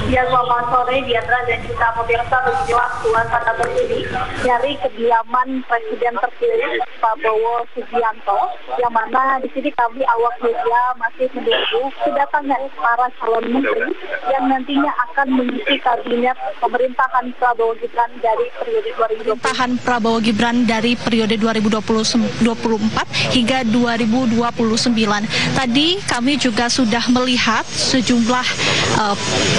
Ya, selamat sore Diandra dan juga pemirsa. Beginilah suasana terkini dari kediaman Presiden terpilih Prabowo Subianto, yang mana di sini kami awak media masih menunggu kedatangan para calon menteri yang nantinya akan mengisi kabinet pemerintahan Prabowo Gibran dari periode 2020. Pemerintahan Prabowo Gibran dari periode 2024 hingga 2029. Tadi kami juga sudah melihat sejumlah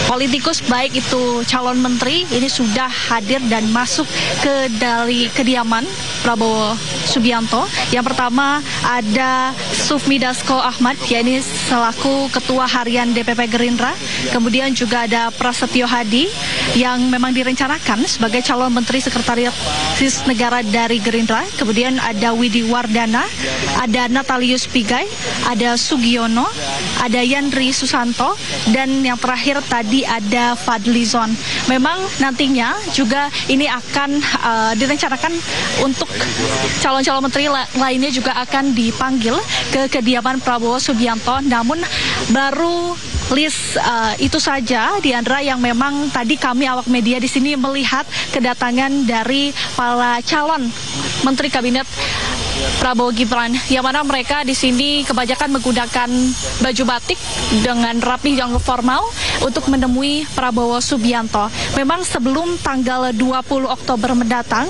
politikus baik itu calon menteri ini sudah hadir dan masuk ke dari kediaman Prabowo Subianto. Yang pertama ada Sufmi Dasko Ahmad, yakni selaku Ketua Harian DPP Gerindra. Kemudian juga ada Prasetyo Hadi yang memang direncanakan sebagai calon Menteri Sekretariat Negara dari Gerindra. Kemudian ada Widi Wardana, ada Natalius Pigai, ada Sugiono, ada Yandri Susanto, dan yang terakhir tadi ada Fadlizon. Memang nantinya juga ini akan direncanakan untuk calon-calon menteri lainnya juga akan dipanggil ke kediaman Prabowo Subianto. Namun baru list itu saja, Diandra, yang memang tadi kami awak media di sini melihat kedatangan dari para calon menteri kabinet Prabowo Gibran, yang mana mereka di sini kebanyakan menggunakan baju batik dengan rapi yang formal untuk menemui Prabowo Subianto. Memang sebelum tanggal 20 Oktober mendatang,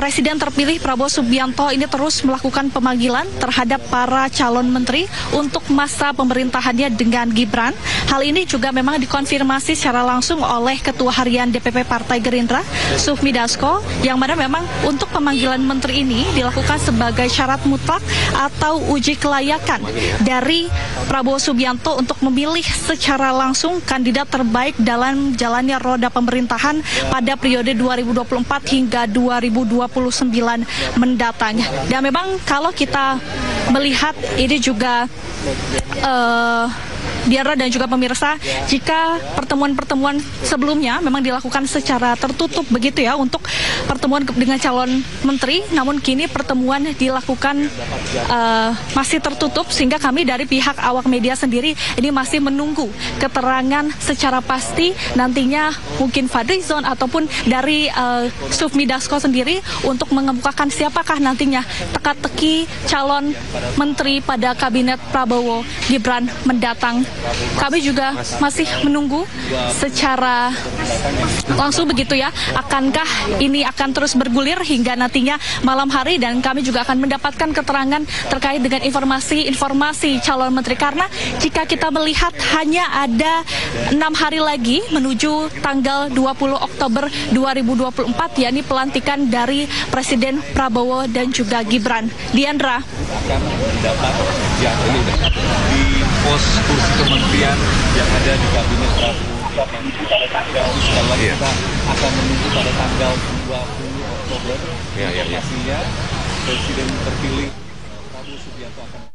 Presiden terpilih Prabowo Subianto ini terus melakukan pemanggilan terhadap para calon menteri untuk masa pemerintahannya dengan Gibran. Hal ini juga memang dikonfirmasi secara langsung oleh Ketua Harian DPP Partai Gerindra, Sufmi Dasko, yang mana memang untuk pemanggilan menteri ini dilakukan sebagai syarat mutlak atau uji kelayakan dari Prabowo Subianto untuk memilih secara langsung kandidat terbaik dalam jalannya roda pemerintahan pada periode 2024 hingga 2029 mendatang. Dan memang kalau kita melihat ini juga Diandra dan juga pemirsa, jika pertemuan-pertemuan sebelumnya memang dilakukan secara tertutup begitu ya untuk pertemuan dengan calon menteri, namun kini pertemuan dilakukan masih tertutup, sehingga kami dari pihak awak media sendiri ini masih menunggu keterangan secara pasti nantinya mungkin Fadlizon ataupun dari Sufmi Dasko sendiri untuk mengemukakan siapakah nantinya teka-teki calon menteri pada kabinet Prabowo Gibran mendatang. Kami juga masih menunggu secara langsung begitu ya, akankah ini akan terus bergulir hingga nantinya malam hari, dan kami juga akan mendapatkan keterangan terkait dengan informasi calon menteri, karena jika kita melihat hanya ada 6 hari lagi menuju tanggal 20 Oktober 2024, yakni pelantikan dari Presiden Prabowo dan juga Gibran. Diandra. Akan mendapat di pos kursi kementerian yang ada di kabinet Prabowo. Setelah kita akan menunggu pada tanggal 20 Oktober, pastinya Presiden terpilih Prabowo Subianto akan.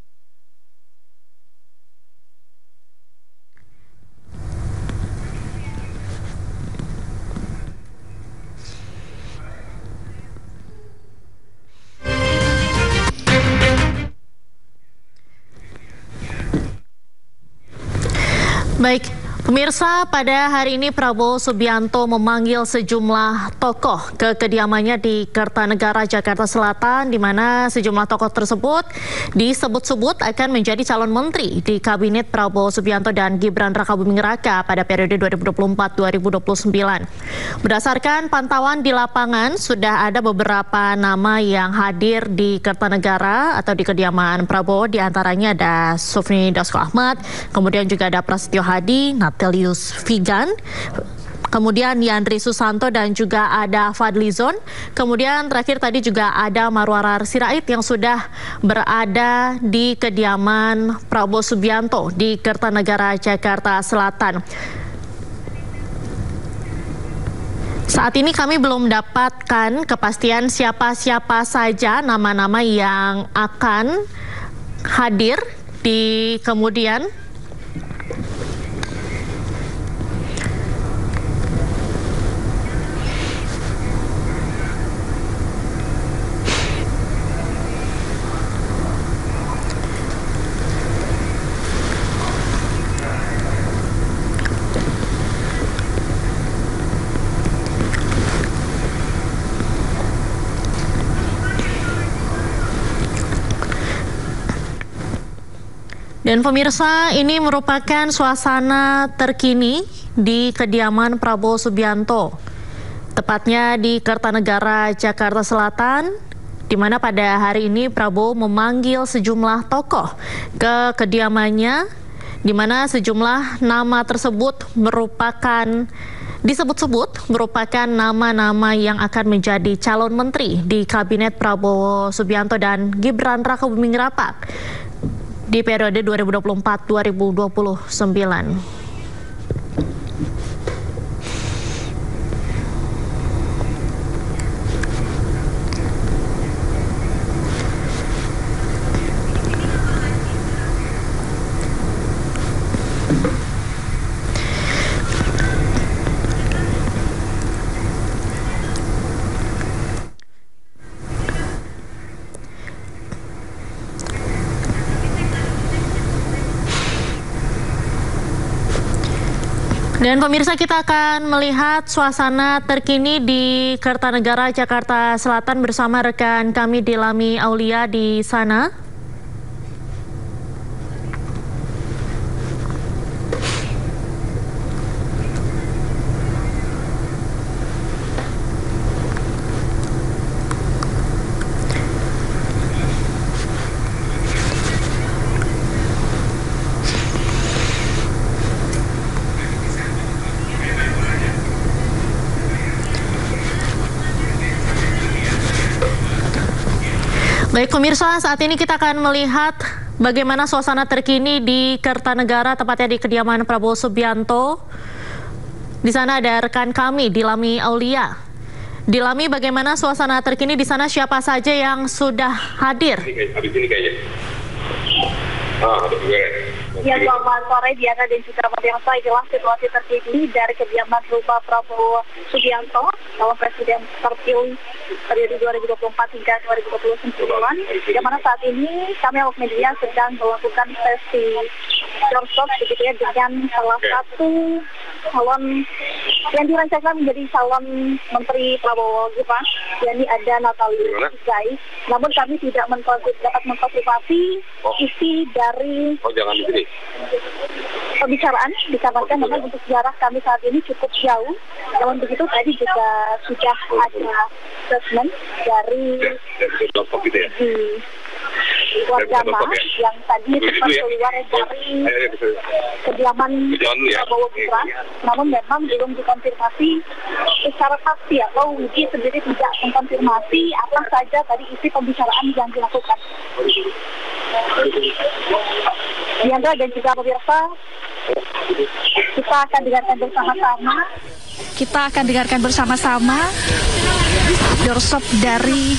Baik, pemirsa, pada hari ini Prabowo Subianto memanggil sejumlah tokoh ke kediamannya di Kertanegara, Jakarta Selatan, di mana sejumlah tokoh tersebut disebut-sebut akan menjadi calon menteri di kabinet Prabowo Subianto dan Gibran Rakabuming Raka pada periode 2024-2029. Berdasarkan pantauan di lapangan, sudah ada beberapa nama yang hadir di Kertanegara atau di kediaman Prabowo, di antaranya ada Sufmi Dasko Ahmad, kemudian juga ada Prasetyo Hadi, Natalius Pigai, kemudian Yandri Susanto, dan juga ada Fadlizon. Kemudian terakhir tadi juga ada Marwarar Sirait yang sudah berada di kediaman Prabowo Subianto di Kertanegara, Jakarta Selatan. Saat ini kami belum mendapatkan kepastian siapa-siapa saja nama-nama yang akan hadir di kemudian. Dan pemirsa, ini merupakan suasana terkini di kediaman Prabowo Subianto, tepatnya di Kertanegara, Jakarta Selatan, di mana pada hari ini Prabowo memanggil sejumlah tokoh ke kediamannya, di mana sejumlah nama tersebut disebut-sebut merupakan nama-nama yang akan menjadi calon menteri di Kabinet Prabowo Subianto dan Gibran Rakabuming Raka di periode 2024-2029. Dan pemirsa, kita akan melihat suasana terkini di Kertanegara, Jakarta Selatan bersama rekan kami Dilami Aulia di sana. Baik pemirsa, saat ini kita akan melihat bagaimana suasana terkini di Kertanegara, tepatnya di kediaman Prabowo Subianto. Di sana ada rekan kami, Dilami Aulia. Dilami, bagaimana suasana terkini di sana? Siapa saja yang sudah hadir? Habis ini kayaknya. Habis ini. Ya, selamat sore Diana dan juga pemirsa. Inilah situasi terkini dari kediaman rumah Prabowo Subianto, calon presiden terpilih periode 2024 hingga 2029, yang mana saat ini kami awak media sedang melakukan sesi doorstop begitu ya dengan salah satu calon yang dirancangkan menjadi calon menteri Prabowo Gibran, yakni ada Natalia Gai. Namun kami tidak dapat mengkonfirmasi isi dari jangan di sini. Pembicaraan dikabarkan memang untuk jarak kami saat ini cukup jauh. Namun begitu tadi juga sudah ada statement dari warga yang tadi sempat keluar dari kediaman Prabowo Gibran. Namun memang belum dikonfirmasi secara pasti atau Widi sendiri tidak mengkonfirmasi apa saja tadi isi pembicaraan yang dilakukan. Diandra dan juga pemirsa, kita akan dengarkan bersama-sama doorstop dari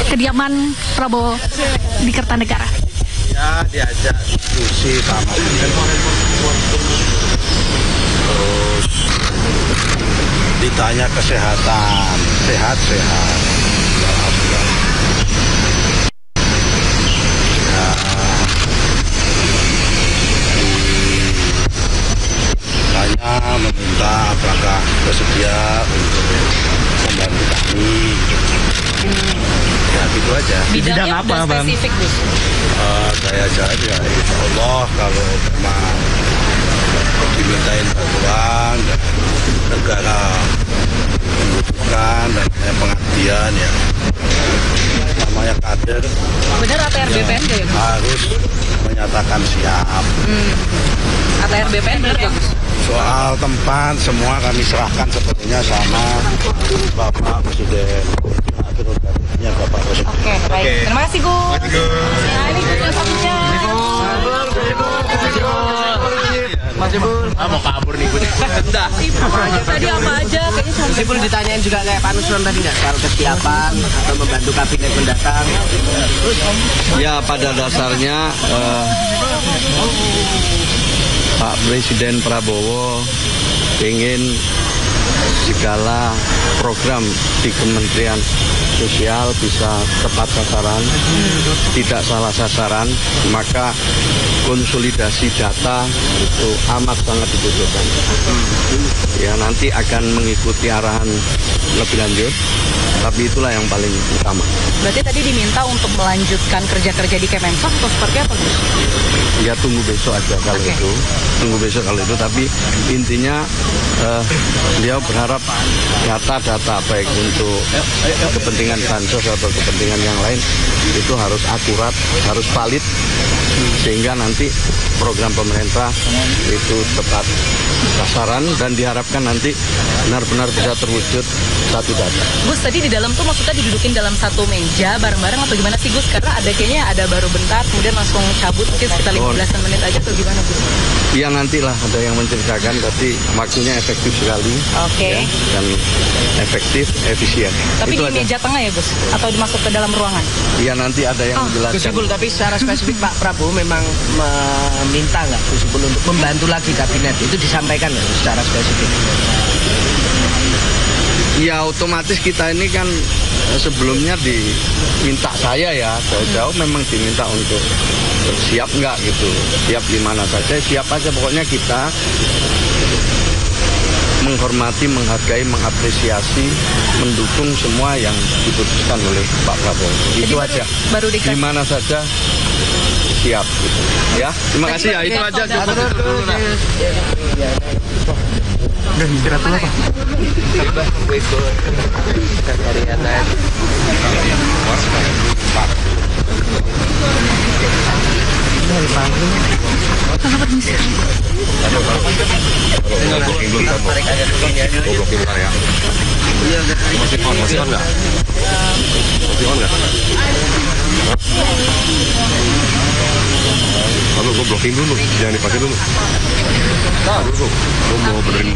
kediaman Prabowo di Kertanegara. Ya, diajak diskusi sama terus ditanya kesehatan, sehat-sehat. Saya meminta apakah bersedia untuk membantu kami. Ya gitu aja. Bidangnya apa, Bang? Spesifik, Gus? Saya jawab ya, insya Allah kalau memang dimintain bantuan dan negara membutuhkan dan pengabdian ya, namanya kader. Benar ATR BPN ya? Harus menyatakan siap. ATR BPN benar ya, Gus? Soal tempat semua kami serahkan sepertinya sama Bapak Presiden. Prerogatifnya Bapak Presiden. Oke, baik. Terima kasih, Gus. Nah, ini Gus satunya. Mas Ibul, mau kabur nih Gus. Enggak. Tadi apa aja? Kayaknya Mas Ibul ditanyain juga kayak Pak Nusron tadi nggak soal kesiapan atau membantu kabinet mendatang. Ya, pada dasarnya Pak Presiden Prabowo ingin segala program di Kementerian sosial bisa tepat sasaran, tidak salah sasaran, maka konsolidasi data itu amat sangat dibutuhkan. Ya, nanti akan mengikuti arahan lebih lanjut, tapi itulah yang paling utama. Berarti tadi diminta untuk melanjutkan kerja-kerja di Kemensos atau seperti apa, Gus? Ya, tunggu besok aja kalau itu. Tunggu besok kalau itu, tapi intinya beliau berharap data-data baik untuk kepentingan bansos atau kepentingan yang lain itu harus akurat, harus valid, sehingga nanti program pemerintah itu tepat sasaran dan diharapkan nanti benar-benar bisa terwujud satu data. Gus, tadi di dalam tuh maksudnya didudukin dalam satu meja bareng-bareng atau gimana sih, Gus? Karena kayaknya ada baru bentar kemudian langsung cabut mungkin sekitar 15 menit aja atau gimana, Gus? Ya, nantilah ada yang menceritakan, tapi waktunya efektif sekali. Oke. Ya, dan efektif, efisien. Tapi itu di meja tengah ya, Gus? Atau dimasuk ke dalam ruangan? Iya, nanti ada yang menjelaskan. Gus Ipul, tapi secara spesifik Pak Prabowo memang meminta nggak Gus Ipul untuk membantu lagi kabinet, itu disampaikan nggak secara spesifik? Ya, otomatis kita ini kan sebelumnya diminta saya ya, jauh-jauh memang diminta untuk siap nggak gitu, siap di mana saja, siap aja pokoknya kita menghormati, menghargai, mengapresiasi, mendukung semua yang diputuskan oleh Pak Prabowo. Itu aja. Baru di mana saja siap gitu. Ya, terima kasih ya. Itu aja. Udah istirahat dulu, Pak. Lalu gue blocking dulu, jangan dipakai dulu. Nah, dulu, gue mau benerin.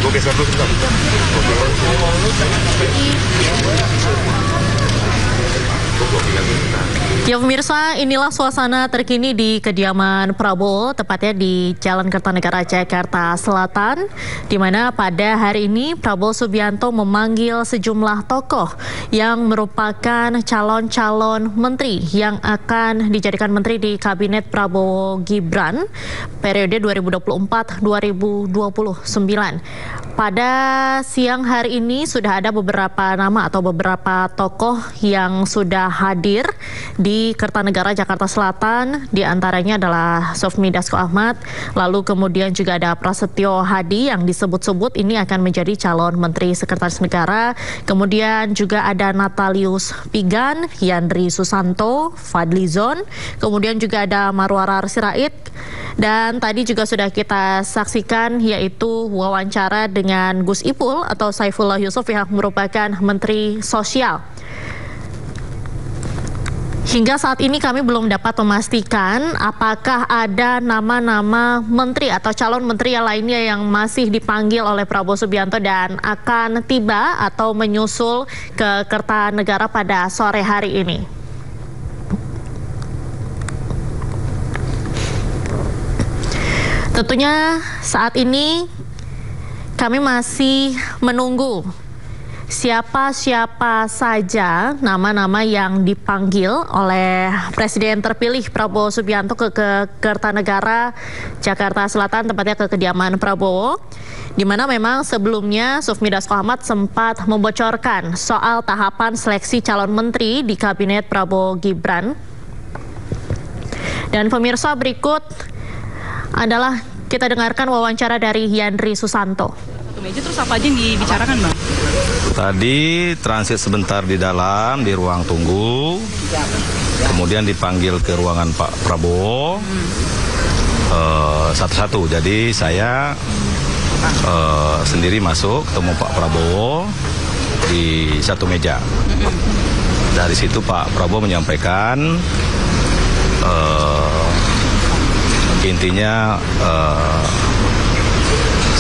Gue geser dulu sebentar. Ya pemirsa, inilah suasana terkini di kediaman Prabowo, tepatnya di Jalan Kertanegara, Jakarta Selatan, di mana pada hari ini Prabowo Subianto memanggil sejumlah tokoh yang merupakan calon-calon menteri yang akan dijadikan menteri di Kabinet Prabowo Gibran periode 2024-2029. Pada siang hari ini sudah ada beberapa nama atau beberapa tokoh yang sudah hadir di Kertanegara, Jakarta Selatan. Di antaranya adalah Sufmi Dasko Ahmad, lalu kemudian juga ada Prasetyo Hadi yang disebut-sebut ini akan menjadi calon Menteri Sekretaris Negara. Kemudian juga ada Natalius Pigan, Yandri Susanto, Fadli Zon, kemudian juga ada Marwarar Sirait. Dan tadi juga sudah kita saksikan yaitu wawancara dengan Gus Ipul atau Saifullah Yusuf yang merupakan Menteri Sosial. Hingga saat ini kami belum dapat memastikan apakah ada nama-nama menteri atau calon menteri yang lainnya yang masih dipanggil oleh Prabowo Subianto dan akan tiba atau menyusul ke Kertanegara pada sore hari ini. Tentunya saat ini kami masih menunggu siapa-siapa saja nama-nama yang dipanggil oleh Presiden terpilih Prabowo Subianto ke Kertanegara, Jakarta Selatan, tepatnya ke kediaman Prabowo, di mana memang sebelumnya Sufmi Dasko Ahmad sempat membocorkan soal tahapan seleksi calon menteri di Kabinet Prabowo Gibran. Dan pemirsa, berikut adalah kita dengarkan wawancara dari Yandri Susanto. Meja terus apa aja yang dibicarakan, Bang? Tadi transit sebentar di dalam, di ruang tunggu, kemudian dipanggil ke ruangan Pak Prabowo satu-satu. Jadi saya sendiri masuk ketemu Pak Prabowo di satu meja. Dari situ Pak Prabowo menyampaikan intinya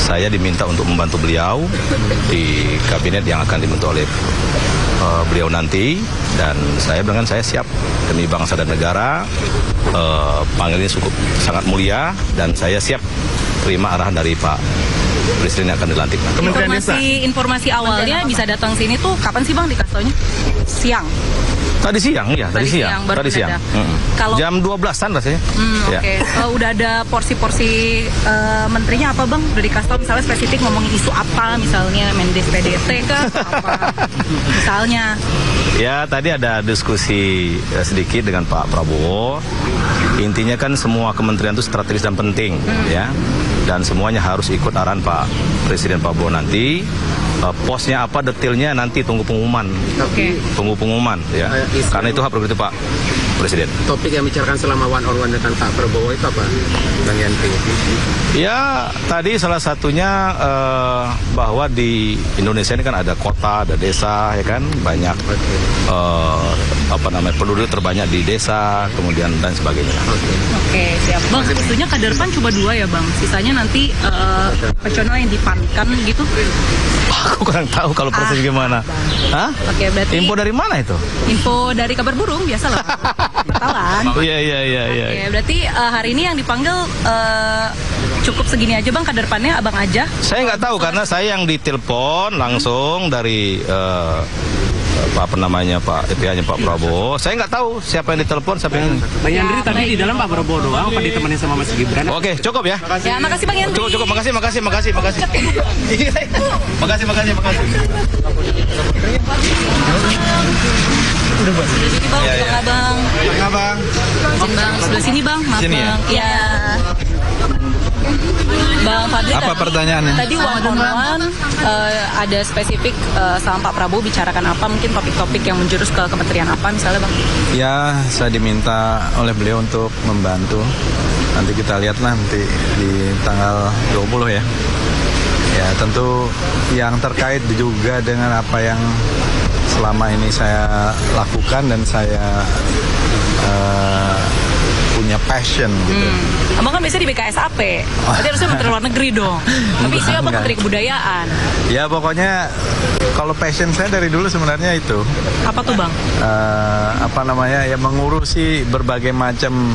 saya diminta untuk membantu beliau di kabinet yang akan dibentuk oleh beliau nanti, dan saya bilang saya siap demi bangsa dan negara. Panggilnya cukup sangat mulia dan saya siap terima arahan dari Pak Presiden yang akan dilantik. Informasi awalnya bisa datang sini tuh kapan sih Bang dikasih taunya? Siang. Tadi siang, ya. Tadi siang. Kalau jam 12-an rasanya. Oke. Udah ada porsi-porsi menterinya apa Bang? Udah dikasih tahu misalnya spesifik ngomongin isu apa, misalnya Mendes PDT kah? Apa? Misalnya. Ya, tadi ada diskusi sedikit dengan Pak Prabowo. Intinya kan semua kementerian itu strategis dan penting, ya. Dan semuanya harus ikut arahan Pak Presiden Prabowo nanti. Posnya apa, detailnya nanti tunggu pengumuman. Tunggu pengumuman, ya. Karena itu hak prerogatif Pak Presiden. Topik yang bicarakan selama one on one dengan Pak Prabowo itu apa, Bang Yanti? Ya, tadi salah satunya bahwa di Indonesia ini kan ada kota, ada desa, ya kan, banyak penduduk terbanyak di desa, kemudian dan sebagainya. Oke, siap. Bang, isunya kader PAN cuma 2 ya Bang? Sisanya nanti personal yang dipankan gitu? Aku kurang tahu kalau proses gimana. Hah? Oke, berarti info dari mana itu? Info dari kabar burung, biasalah. Wartawan. Iya. Oke, berarti hari ini yang dipanggil cukup segini aja Bang, kader PAN-nya Abang aja? Saya nggak tahu karena saya yang ditelepon langsung dari Pak EPA-nya Pak Prabowo. Saya nggak tahu siapa yang ditelepon, siapa yang... Bang Yandri tadi di dalam Pak Prabowo doang, apa ditemenin sama Mas Gibran? Oke, cukup ya. Ya, makasih Bang Yandri. Cukup, makasih. Makasih. Udah jadi Bang, Bang. Bang. Bang, sebelah sini Bang, maaf sini, Bang. Ya. Bang Fadli, apa pertanyaannya? Tadi one-on-one ada spesifik sama Pak Prabowo bicarakan apa, mungkin topik-topik yang menjurus ke kementerian apa misalnya Bang? Ya, saya diminta oleh beliau untuk membantu. Nanti kita lihat nanti di tanggal 20 ya. Ya, tentu yang terkait juga dengan apa yang selama ini saya lakukan dan saya punya passion gitu. Abang kan biasanya di BKSAP, berarti harusnya Menteri Luar Negeri dong. Tapi isunya Abang Menteri Kebudayaan. Ya pokoknya kalau passion saya dari dulu sebenarnya itu. Apa tuh Bang? Ya mengurusi berbagai macam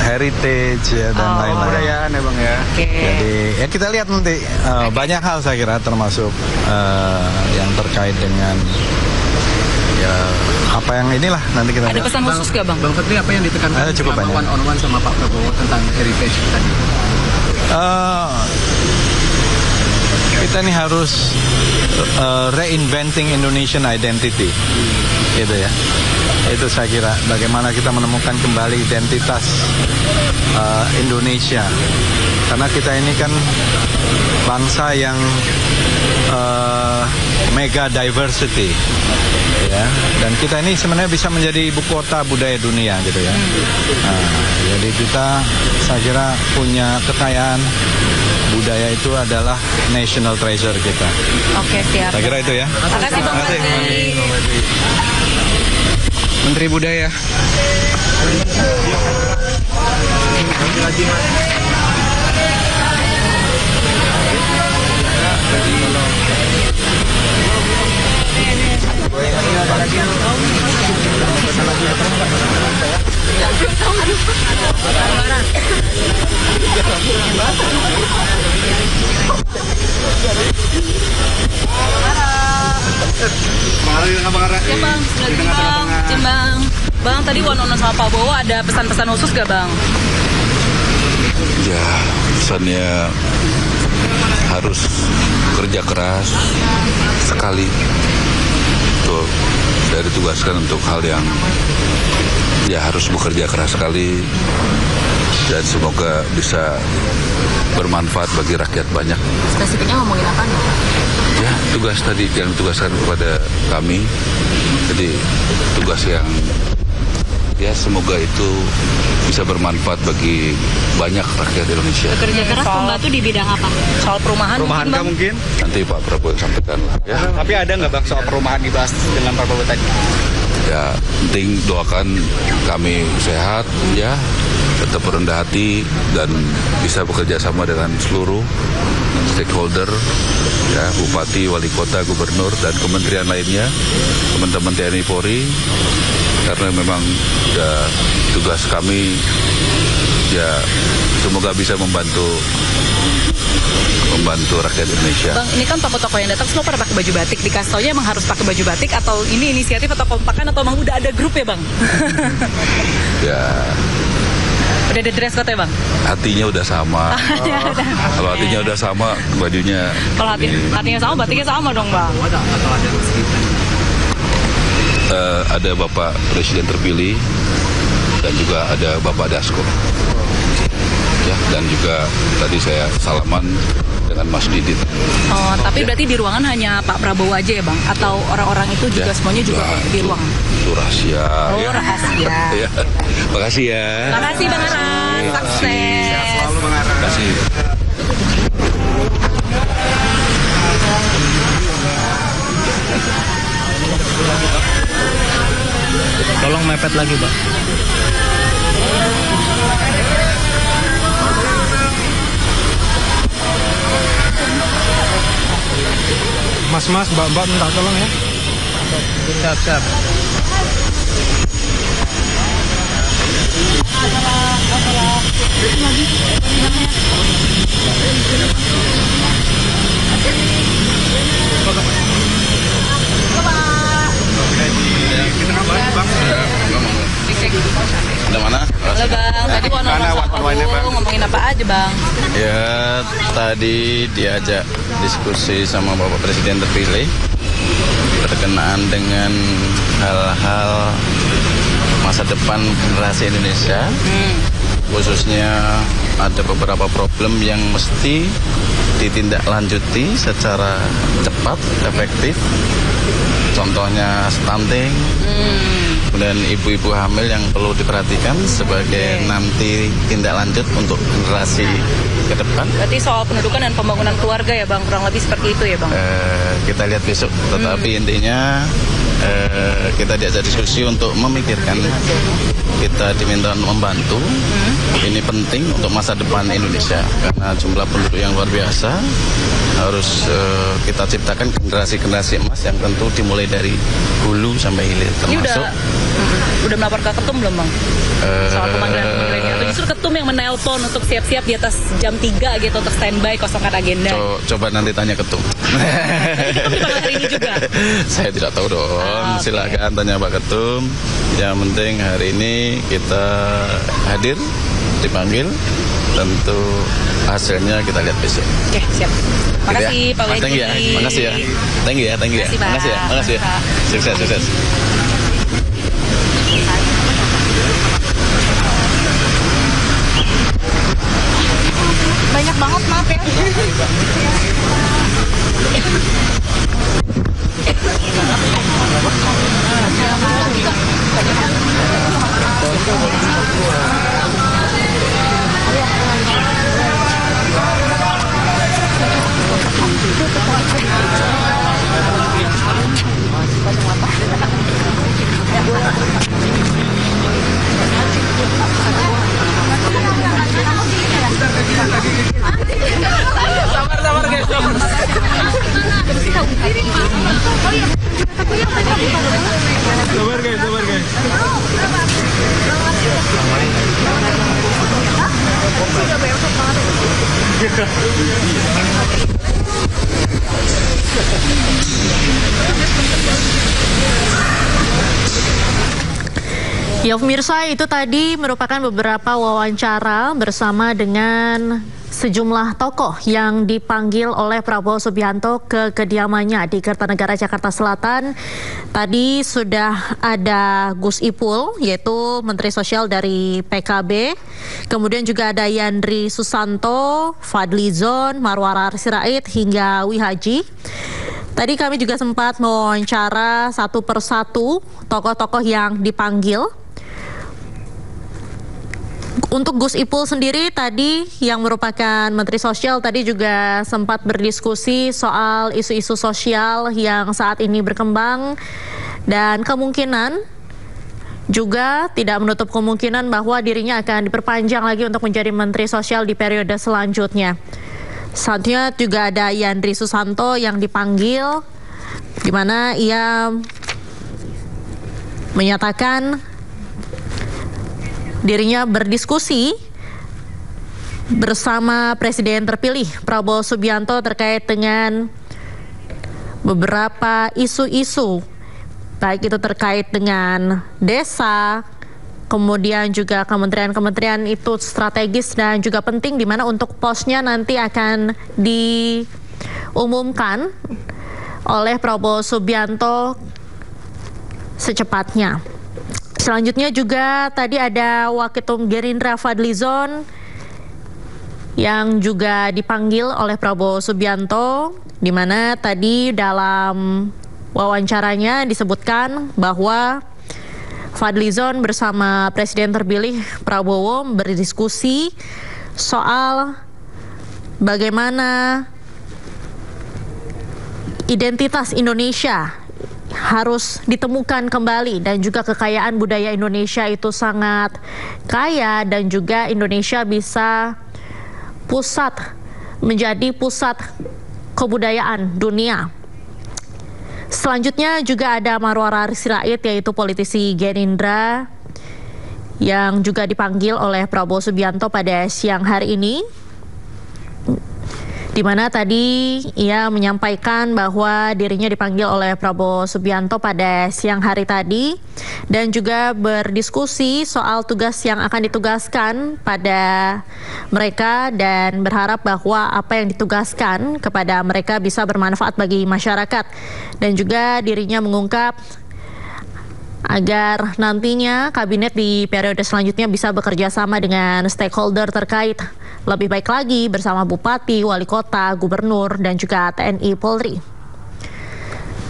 heritage ya, dan lain-lain. Kebudayaan ya Bang ya. Jadi ya kita lihat nanti banyak hal saya kira termasuk yang terkait dengan ya apa yang inilah nanti kita ada pesan khusus gak Bang? Bang Fadli, apa yang ditekankan cukup banyak one on one sama Pak Prabowo tentang heritage tadi? Kita ini harus reinventing Indonesian identity, gitu ya. Itu saya kira bagaimana kita menemukan kembali identitas Indonesia, karena kita ini kan bangsa yang mega diversity, ya. Dan kita ini sebenarnya bisa menjadi ibu kota budaya dunia, gitu ya. Jadi kita, saya kira punya kekayaan budaya itu adalah national treasure kita. Oke, siap. Saya kira itu ya. Terima kasih Bang Fadli. Menteri Budaya. Ya Bang, Bang. Bang, tadi one-on-one sama Pak Prabowo ada pesan-pesan khusus gak Bang? Ya, pesannya harus kerja keras sekali. Tuh, saya ditugaskan untuk hal yang ya harus bekerja keras sekali dan semoga bisa bermanfaat bagi rakyat banyak. Spesifiknya ngomongin apa nih? Ya, tugas tadi yang ditugaskan kepada kami. Jadi tugas yang ya semoga itu bisa bermanfaat bagi banyak rakyat Indonesia. Bekerja keras membantu di bidang apa? Soal perumahan mungkin? Nanti Pak Prabowo sampaikan lah. Ya. Tapi ada nggak Bang soal perumahan dibahas dengan Pak Prabowo tadi? Ya, penting doakan kami sehat, ya, tetap rendah hati dan bisa bekerja sama dengan seluruh stakeholder, ya, bupati, wali kota, gubernur, dan kementerian lainnya, teman-teman TNI Polri, karena memang tugas kami, ya, semoga bisa membantu rakyat Indonesia. Bang, ini kan tokoh-tokoh yang datang semua pada pakai baju batik. Dikasih taunya emang harus pakai baju batik atau ini inisiatif atau kompakan atau emang udah ada grup ya, Bang? Ya. Udah ada dress code ya, Bang? Hatinya udah sama. Kalau hatinya udah sama, bajunya. Kalau hatinya sama, batiknya sama dong, Bang. Ada Bapak Presiden terpilih dan juga ada Bapak Dasko. Ya, dan juga tadi saya salaman dengan Mas Didit. Oh, tapi berarti di ruangan hanya Pak Prabowo aja ya, Bang? Atau orang-orang itu juga semuanya juga di ruang? Itu rahasia. Oh, ya. Rahasia. Ya. Makasih ya. Makasih Bang Aran. Sukses. Selalu Bang Aran. Makasih. Tolong mepet lagi, Bang. Mas, Mbak minta tolong ya. Siap. Ada mana? Halo Bang, tadi ngomongin apa aja Bang? Ya, tadi diajak diskusi sama Bapak Presiden terpilih berkenaan dengan hal-hal masa depan generasi Indonesia. Khususnya ada beberapa problem yang mesti ditindaklanjuti secara cepat, efektif. Contohnya stunting, kemudian ibu-ibu hamil yang perlu diperhatikan sebagai nanti tindak lanjut untuk generasi ke depan. Berarti soal pendudukan dan pembangunan keluarga ya Bang, kurang lebih seperti itu ya Bang? Kita lihat besok, tetapi intinya kita diajak diskusi untuk memikirkan, kita diminta membantu. Ini penting untuk masa depan Indonesia karena jumlah penduduk yang luar biasa. Harus kita ciptakan generasi-generasi emas yang tentu dimulai dari hulu sampai hilir, termasuk. Ini udah melapor ke ketum belum Bang? Soal pemanggilan kementeriannya atau justru ketum yang menelpon untuk siap-siap di atas jam 3 gitu untuk standby kosongkan agenda? Coba nanti tanya ketum. Hari ini juga? Saya tidak tahu dong. Silakan tanya Pak Ketum. Yang penting hari ini kita hadir, dipanggil. Tentu hasilnya kita lihat besok. Oke, siap. Makasih Pak Wedi. Makasih ya. Thank you ya. Makasih ya. Sukses. Banyak banget, maaf ya. Sabar guys. Ya pemirsa, itu tadi merupakan beberapa wawancara bersama dengan sejumlah tokoh yang dipanggil oleh Prabowo Subianto ke kediamannya di Kertanegara, Jakarta Selatan. Tadi sudah ada Gus Ipul, yaitu Menteri Sosial dari PKB. Kemudian juga ada Yandri Susanto, Fadlizon, Marwara Sirait, hingga Wihaji. Tadi kami juga sempat mewawancara satu persatu tokoh-tokoh yang dipanggil. Untuk Gus Ipul sendiri tadi yang merupakan Menteri Sosial tadi juga sempat berdiskusi soal isu-isu sosial yang saat ini berkembang dan kemungkinan juga tidak menutup kemungkinan bahwa dirinya akan diperpanjang lagi untuk menjadi Menteri Sosial di periode selanjutnya. Selanjutnya juga ada Yandri Susanto yang dipanggil, di mana ia menyatakan dirinya berdiskusi bersama Presiden terpilih Prabowo Subianto terkait dengan beberapa isu-isu, baik itu terkait dengan desa, kemudian juga kementerian-kementerian itu strategis dan juga penting, di mana untuk posnya nanti akan diumumkan oleh Prabowo Subianto secepatnya. Selanjutnya juga tadi ada Waketum Gerindra Fadlizon yang juga dipanggil oleh Prabowo Subianto, di mana tadi dalam wawancaranya disebutkan bahwa Fadlizon bersama Presiden terpilih Prabowo berdiskusi soal bagaimana identitas Indonesia harus ditemukan kembali, dan juga kekayaan budaya Indonesia itu sangat kaya, dan juga Indonesia bisa menjadi pusat kebudayaan dunia. Selanjutnya juga ada Marwara Sirait, yaitu politisi Gerindra yang juga dipanggil oleh Prabowo Subianto pada siang hari ini, di mana tadi ia menyampaikan bahwa dirinya dipanggil oleh Prabowo Subianto pada siang hari tadi, dan juga berdiskusi soal tugas yang akan ditugaskan pada mereka, dan berharap bahwa apa yang ditugaskan kepada mereka bisa bermanfaat bagi masyarakat, dan juga dirinya mengungkap agar nantinya kabinet di periode selanjutnya bisa bekerja sama dengan stakeholder terkait lebih baik lagi bersama Bupati, Wali Kota, Gubernur, dan juga TNI Polri.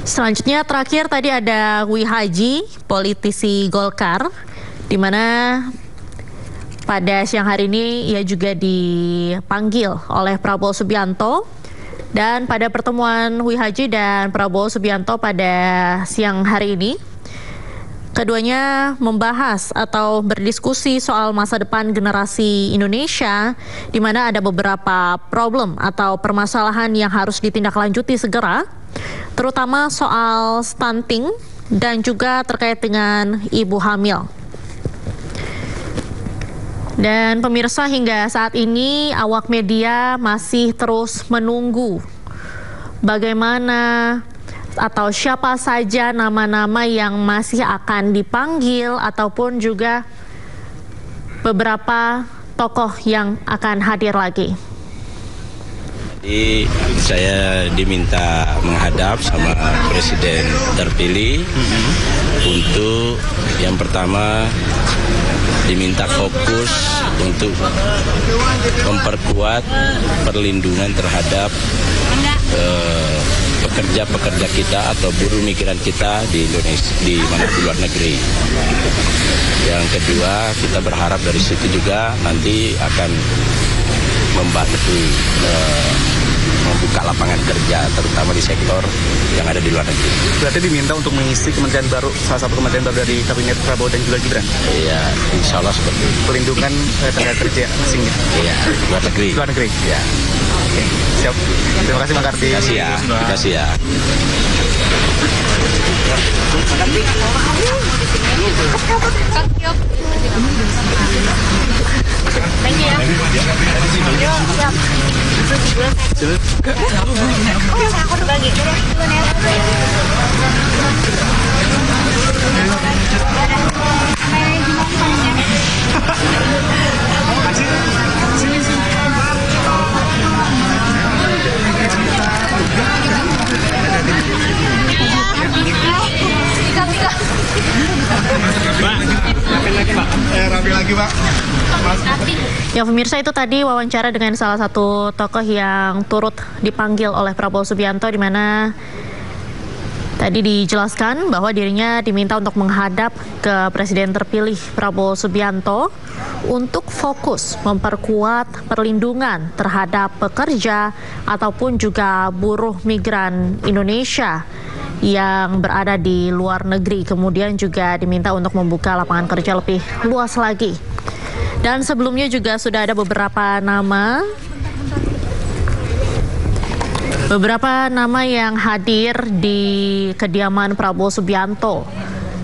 Selanjutnya terakhir tadi ada Wi Haji, politisi Golkar, di mana pada siang hari ini ia juga dipanggil oleh Prabowo Subianto. Dan pada pertemuan Wi Haji dan Prabowo Subianto pada siang hari ini, keduanya membahas atau berdiskusi soal masa depan generasi Indonesia, di mana ada beberapa problem atau permasalahan yang harus ditindaklanjuti segera, terutama soal stunting dan juga terkait dengan ibu hamil. Dan pemirsa, hingga saat ini awak media masih terus menunggu bagaimana atau siapa saja nama-nama yang masih akan dipanggil, ataupun juga beberapa tokoh yang akan hadir lagi. Jadi saya diminta menghadap sama Presiden terpilih untuk yang pertama diminta fokus untuk memperkuat perlindungan terhadap pekerja-pekerja kita atau buruh migran kita di Indonesia, di luar negeri. Yang kedua, kita berharap dari situ juga nanti akan membantu membuka lapangan kerja, terutama di sektor yang ada di luar negeri. Berarti diminta untuk mengisi kementerian baru, salah satu kementerian baru dari Kabinet Prabowo dan juga Gibran? Iya, insya Allah seperti itu. Pelindungan tenaga kerja asing? Iya, luar negeri. Luar negeri? Iya. Oke, siap. Terima kasih Bang Karti. Terima kasih ya. Terima kasih ya. Thank you ya. Yuk, siap. Aku bagi. Rapi lagi, Pak. Ya pemirsa, itu tadi wawancara dengan salah satu tokoh yang turut dipanggil oleh Prabowo Subianto, di mana tadi dijelaskan bahwa dirinya diminta untuk menghadap ke Presiden terpilih Prabowo Subianto untuk fokus memperkuat perlindungan terhadap pekerja ataupun juga buruh migran Indonesia yang berada di luar negeri. Kemudian juga diminta untuk membuka lapangan kerja lebih luas lagi. Dan sebelumnya juga sudah ada beberapa nama yang hadir di kediaman Prabowo Subianto,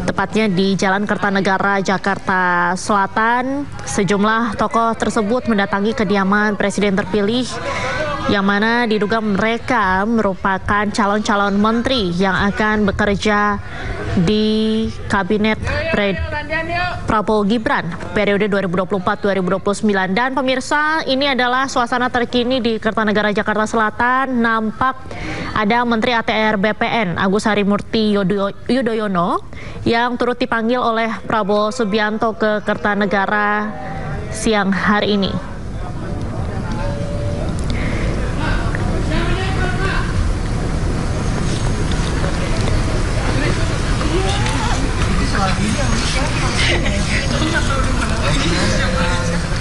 tepatnya di Jalan Kertanegara, Jakarta Selatan. Sejumlah tokoh tersebut mendatangi kediaman Presiden terpilih, yang mana diduga mereka merupakan calon-calon menteri yang akan bekerja di kabinet Prabowo Gibran periode 2024-2029. Dan pemirsa, ini adalah suasana terkini di Kertanegara, Jakarta Selatan. Nampak ada Menteri ATR BPN Agus Harimurti Yudhoyono yang turut dipanggil oleh Prabowo Subianto ke Kertanegara siang hari ini.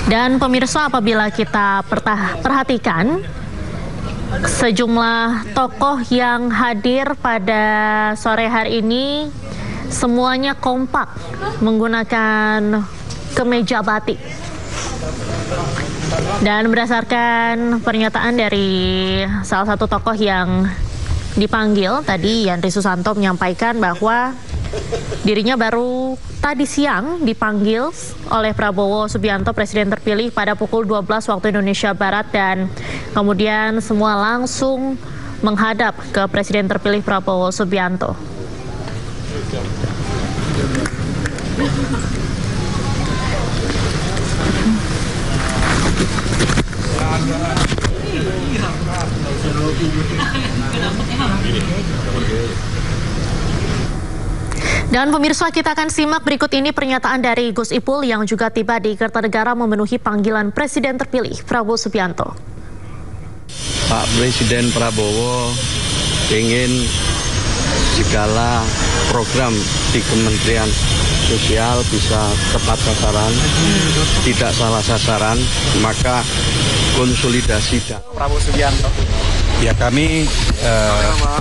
Dan pemirsa, apabila kita perhatikan sejumlah tokoh yang hadir pada sore hari ini semuanya kompak menggunakan kemeja batik. Dan berdasarkan pernyataan dari salah satu tokoh yang dipanggil tadi, Yandri Susanto menyampaikan bahwa dirinya baru tadi siang dipanggil oleh Prabowo Subianto, Presiden terpilih, pada pukul 12 waktu Indonesia Barat, dan kemudian semua langsung menghadap ke Presiden terpilih Prabowo Subianto. Dan pemirsa, kita akan simak berikut ini pernyataan dari Gus Ipul yang juga tiba di Kertanegara memenuhi panggilan Presiden terpilih Prabowo Subianto. Pak Presiden Prabowo ingin segala program di Kementerian Sosial bisa tepat sasaran, tidak salah sasaran, maka konsolidasi. Prabowo Subianto. Ya, kami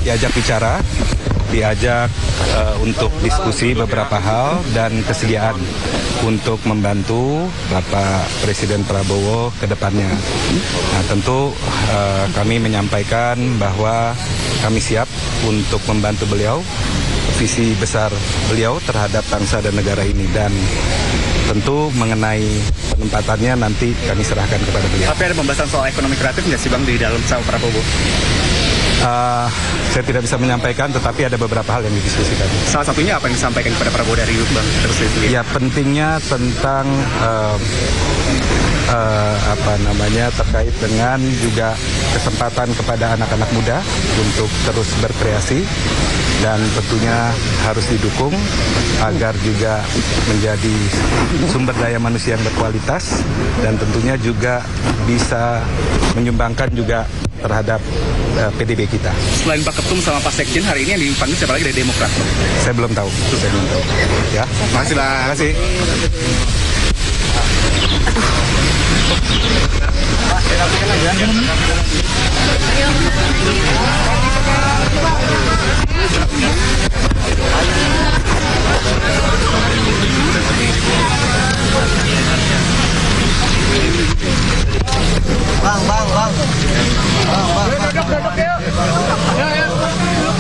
diajak bicara, diajak untuk diskusi beberapa hal dan kesediaan untuk membantu Bapak Presiden Prabowo ke depannya. Nah, tentu kami menyampaikan bahwa kami siap untuk membantu beliau, visi besar beliau terhadap bangsa dan negara ini, dan tentu mengenai penempatannya nanti kami serahkan kepada beliau. Tapi ada pembahasan soal ekonomi kreatif nggak sih Bang di dalam sama Prabowo? Saya tidak bisa menyampaikan, tetapi ada beberapa hal yang didiskusikan. Salah satunya apa yang disampaikan kepada Prabowo dari Bang tersebut? Ya, pentingnya tentang terkait dengan juga kesempatan kepada anak-anak muda untuk terus berkreasi, dan tentunya harus didukung agar juga menjadi sumber daya manusia yang berkualitas, dan tentunya juga bisa menyumbangkan juga terhadap PDB kita. Selain Pak Ketum sama Pak Sekjen, hari ini yang dipanggil siapa lagi dari Demokrat? Saya belum tahu. Ya, makasih lah. Makasih. Bang. Duduk yuk.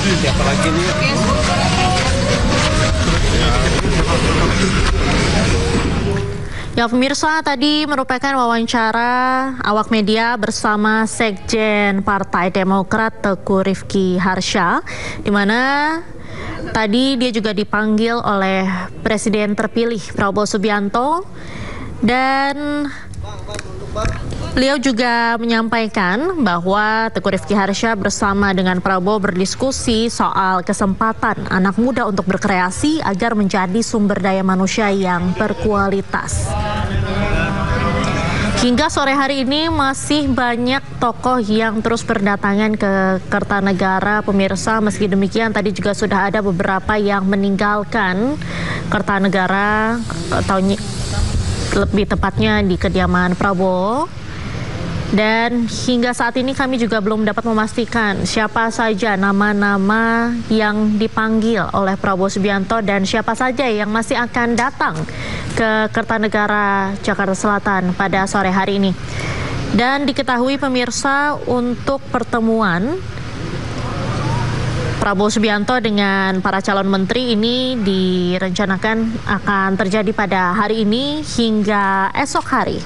Siapa lagi nih? Ya, pemirsa, tadi merupakan wawancara awak media bersama Sekjen Partai Demokrat Teguh Rifki Harsha, di mana tadi dia juga dipanggil oleh Presiden terpilih Prabowo Subianto, dan beliau juga menyampaikan bahwa Teguh Rifki Harsha bersama dengan Prabowo berdiskusi soal kesempatan anak muda untuk berkreasi agar menjadi sumber daya manusia yang berkualitas. Hingga sore hari ini masih banyak tokoh yang terus berdatangan ke Kertanegara, pemirsa. Meski demikian, tadi juga sudah ada beberapa yang meninggalkan Kertanegara, atau lebih tepatnya di kediaman Prabowo. Dan hingga saat ini kami juga belum dapat memastikan siapa saja nama-nama yang dipanggil oleh Prabowo Subianto dan siapa saja yang masih akan datang ke Kertanegara, Jakarta Selatan pada sore hari ini. Dan diketahui pemirsa, untuk pertemuan Prabowo Subianto dengan para calon menteri ini direncanakan akan terjadi pada hari ini hingga esok hari.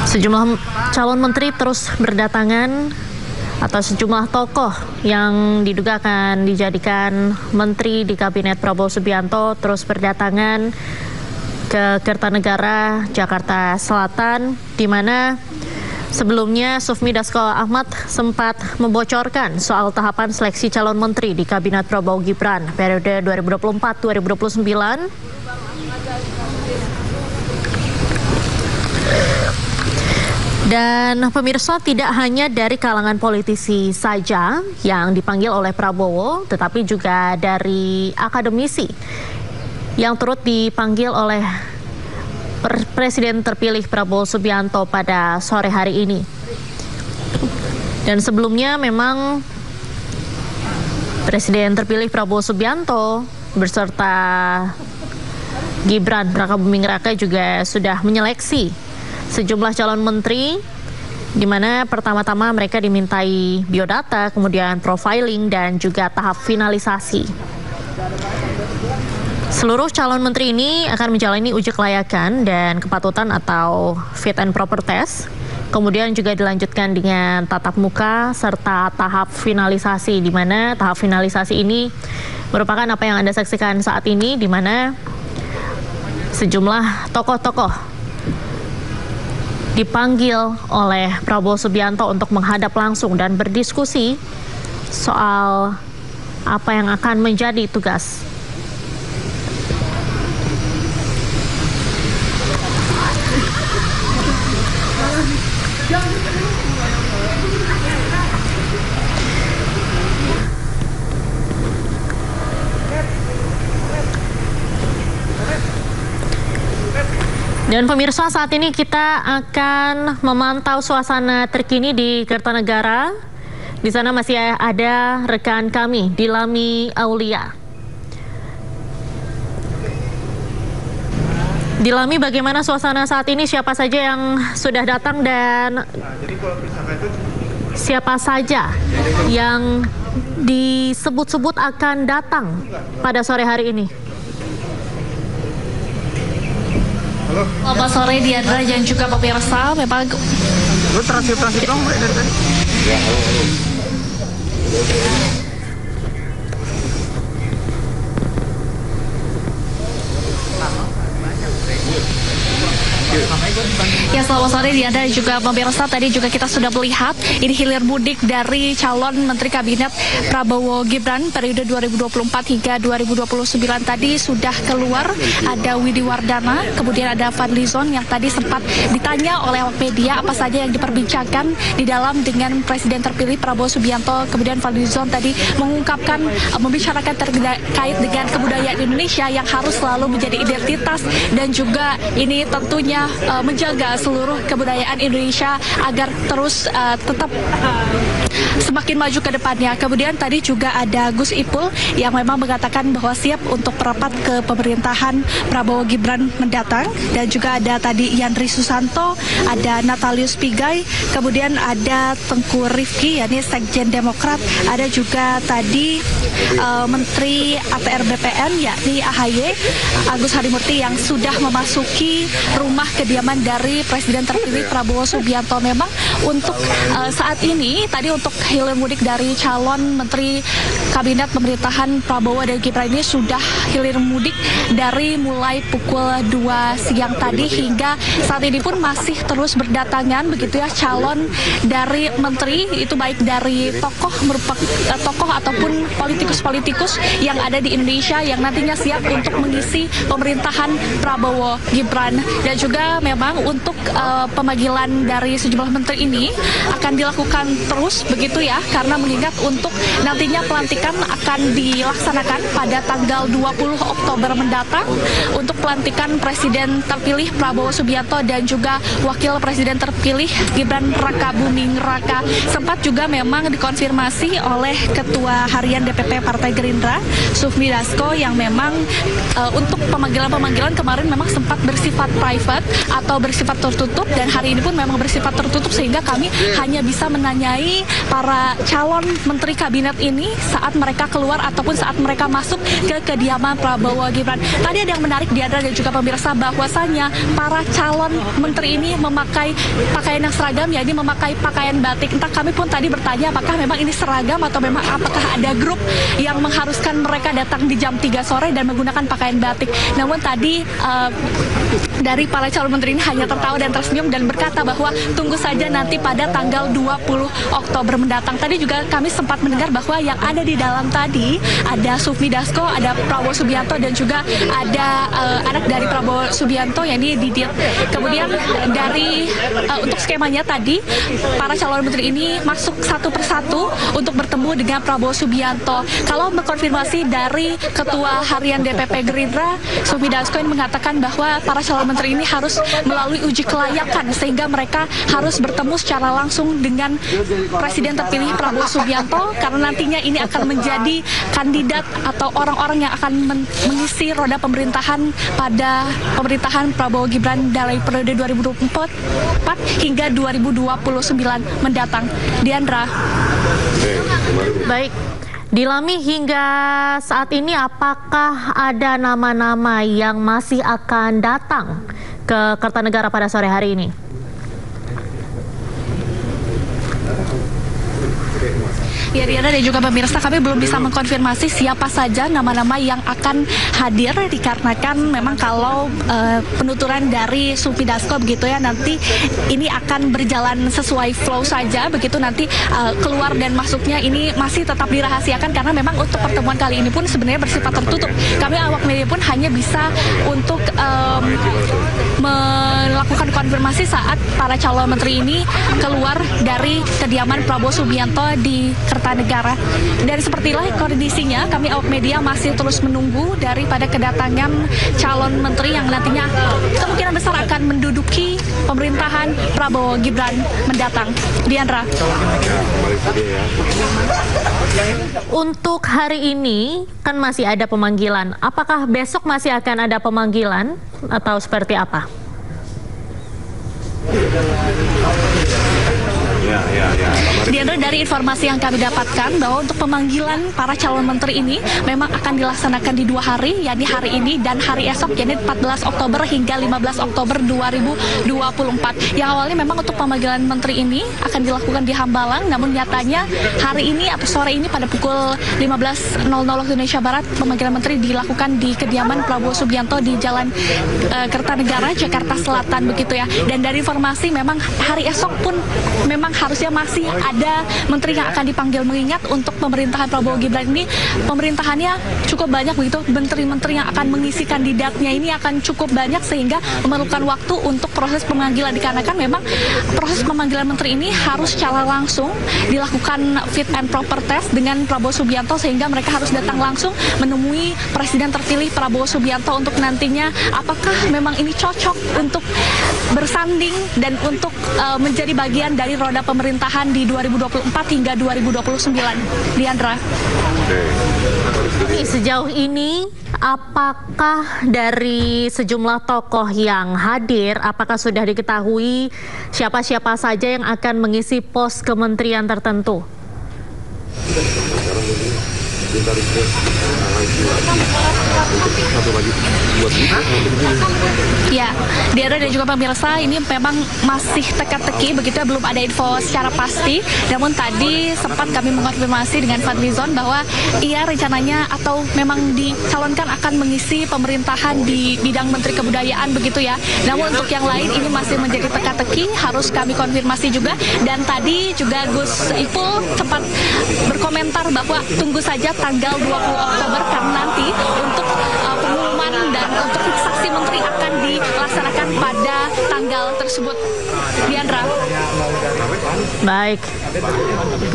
Sejumlah calon menteri terus berdatangan atau sejumlah tokoh yang diduga akan dijadikan menteri di kabinet Prabowo Subianto terus berdatangan ke Kertanegara, Jakarta Selatan, di mana sebelumnya Sufmi Dasko Ahmad sempat membocorkan soal tahapan seleksi calon menteri di kabinet Prabowo Gibran periode 2024-2029. Dan pemirsa, tidak hanya dari kalangan politisi saja yang dipanggil oleh Prabowo, tetapi juga dari akademisi yang turut dipanggil oleh Presiden terpilih Prabowo Subianto pada sore hari ini. Dan sebelumnya memang Presiden terpilih Prabowo Subianto beserta Gibran Rakabuming Raka juga sudah menyeleksi sejumlah calon menteri, di mana pertama-tama mereka dimintai biodata, kemudian profiling, dan juga tahap finalisasi. Seluruh calon menteri ini akan menjalani uji kelayakan dan kepatutan atau fit and proper test, kemudian juga dilanjutkan dengan tatap muka serta tahap finalisasi, di mana tahap finalisasi ini merupakan apa yang Anda saksikan saat ini, di mana sejumlah tokoh-tokoh dipanggil oleh Prabowo Subianto untuk menghadap langsung dan berdiskusi soal apa yang akan menjadi tugas. Dan pemirsa, saat ini kita akan memantau suasana terkini di Kertanegara. Di sana masih ada rekan kami, Dilami Aulia. Dilami, bagaimana suasana saat ini? Siapa saja yang sudah datang dan siapa saja yang disebut-sebut akan datang pada sore hari ini? Selamat sore Diandra dan juga pemirsa. Memang lu transip dong dari tadi. Ya, halo. Ya, selamat sore Diandra dan juga pemirsa. Tadi juga kita sudah melihat ini hilir mudik dari calon Menteri Kabinet Prabowo Gibran periode 2024 hingga 2029 tadi sudah keluar. Ada Widi Wardana, kemudian ada Fadlizon yang tadi sempat ditanya oleh awak media apa saja yang diperbincangkan di dalam dengan Presiden terpilih Prabowo Subianto. Kemudian Fadlizon tadi mengungkapkan, membicarakan terkait dengan kebudayaan Indonesia yang harus selalu menjadi identitas dan juga ini tentunya menjaga seluruh kebudayaan Indonesia agar terus tetap semakin maju ke depannya. Kemudian tadi juga ada Gus Ipul yang memang mengatakan bahwa siap untuk merapat ke pemerintahan Prabowo Gibran mendatang, dan juga ada tadi Yandri Susanto, ada Natalius Pigai, kemudian ada Tengku Rifki yakni Sekjen Demokrat, ada juga tadi Menteri ATR BPN yakni AHY Agus Harimurti yang sudah memasuki rumah kediaman dari Presiden terpilih Prabowo Subianto. Memang untuk saat ini tadi untuk hilir mudik dari calon Menteri Kabinet Pemerintahan Prabowo dan Gibran ini sudah hilir mudik dari mulai pukul 2 siang tadi hingga saat ini pun masih terus berdatangan begitu ya calon dari menteri, itu baik dari tokoh ataupun politikus-politikus yang ada di Indonesia yang nantinya siap untuk mengisi pemerintahan Prabowo Gibran. Dan juga memang untuk pemanggilan dari sejumlah menteri ini akan dilakukan terus begitu ya, karena mengingat untuk nantinya pelantikan akan dilaksanakan pada tanggal 20 Oktober mendatang untuk pelantikan Presiden terpilih Prabowo Subianto dan juga Wakil Presiden terpilih Gibran Raka Buming Raka. Sempat juga memang dikonfirmasi oleh Ketua Harian DPP Partai Gerindra Sufmi Dasko yang memang untuk pemanggilan kemarin memang sempat bersifat private atau bersifat tertutup, dan hari ini pun memang bersifat tertutup sehingga kami hanya bisa menanyai para calon menteri kabinet ini saat mereka keluar ataupun saat mereka masuk ke kediaman Prabowo Gibran. Tadi ada yang menarik Diandra dan juga pemirsa, bahwasanya para calon menteri ini memakai pakaian yang seragam, yakni memakai pakaian batik. Entah kami pun tadi bertanya apakah memang ini seragam atau memang apakah ada grup yang mengharuskan mereka datang di jam 3 sore dan menggunakan pakaian batik. Namun tadi dari para calon menteri ini hanya tertawa dan tersenyum dan berkata bahwa tunggu saja nanti pada tanggal 20 Oktober mendatang. Tadi juga kami sempat mendengar bahwa yang ada di dalam tadi ada Sufmi Dasko, ada Prabowo Subianto dan juga ada anak dari Prabowo Subianto yakni Didit. Kemudian dari untuk skemanya tadi para calon menteri ini masuk satu persatu untuk bertemu dengan Prabowo Subianto. Kalau mengkonfirmasi dari Ketua Harian DPP Gerindra Sufmi Dasko yang mengatakan bahwa para calon menteri ini harus melalui uji kelayakan sehingga mereka harus bertemu secara langsung dengan Presiden terpilih Prabowo Subianto, karena nantinya ini akan menjadi kandidat atau orang-orang yang akan mengisi roda pemerintahan pada pemerintahan Prabowo Gibran dari periode 2024 hingga 2029 mendatang. Diandra. Baik. Dilami, hingga saat ini apakah ada nama-nama yang masih akan datang ke Kertanegara pada sore hari ini? Ya, Diana dan juga pemirsa, kami belum bisa mengkonfirmasi siapa saja nama-nama yang akan hadir, dikarenakan memang kalau penuturan dari Sufmi Dasko begitu ya, nanti ini akan berjalan sesuai flow saja begitu, nanti keluar dan masuknya ini masih tetap dirahasiakan karena memang untuk pertemuan kali ini pun sebenarnya bersifat tertutup. Kami awak media pun hanya bisa untuk melakukan konfirmasi saat para calon menteri ini keluar dari kediaman Prabowo Subianto di Kertanegara. Dan sepertilah kondisinya, kami awak media masih terus menunggu daripada kedatangan calon menteri yang nantinya kemungkinan besar akan menduduki pemerintahan Prabowo Gibran mendatang. Diandra. Untuk hari ini kan masih ada pemanggilan. Apakah besok masih akan ada pemanggilan atau seperti apa? Diandra, dari informasi yang kami dapatkan bahwa untuk pemanggilan para calon menteri ini memang akan dilaksanakan di 2 hari, yakni hari ini dan hari esok, yakni 14 Oktober hingga 15 Oktober 2024. Yang awalnya memang untuk pemanggilan menteri ini akan dilakukan di Hambalang, namun nyatanya hari ini atau sore ini pada pukul 15.00 waktu Indonesia Barat, pemanggilan menteri dilakukan di kediaman Prabowo Subianto di Jalan Kertanegara, Jakarta Selatan begitu ya. Dan dari informasi memang hari esok pun memang harusnya masih ada menteri yang akan dipanggil, mengingat untuk pemerintahan Prabowo Gibran ini pemerintahannya cukup banyak begitu, menteri-menteri yang akan mengisi kandidatnya ini akan cukup banyak sehingga memerlukan waktu untuk proses pemanggilan, dikarenakan memang proses pemanggilan menteri ini harus secara langsung dilakukan fit and proper test dengan Prabowo Subianto sehingga mereka harus datang langsung menemui Presiden terpilih Prabowo Subianto untuk nantinya apakah memang ini cocok untuk bersanding dan untuk menjadi bagian dari roda pemerintahan di 2024 hingga 2029. Diandra. Sejauh ini apakah dari sejumlah tokoh yang hadir, apakah sudah diketahui siapa-siapa saja yang akan mengisi pos kementerian tertentu? Ya, Diandra dan juga pemirsa, ini memang masih teka-teki begitu ya, belum ada info secara pasti. Namun tadi sempat kami mengonfirmasi dengan Fadlizon bahwa ia rencananya atau memang dicalonkan akan mengisi pemerintahan di bidang Menteri Kebudayaan begitu ya. Namun untuk yang lain ini masih menjadi teka-teki, harus kami konfirmasi juga. Dan tadi juga Gus Ipul sempat berkomentar bahwa tunggu saja tanggal 20 Oktober karena nanti untuk pengumuman dan untuk fiksasi menteri akan dilaksanakan pada tanggal tersebut. tersebut. Diandra. Baik.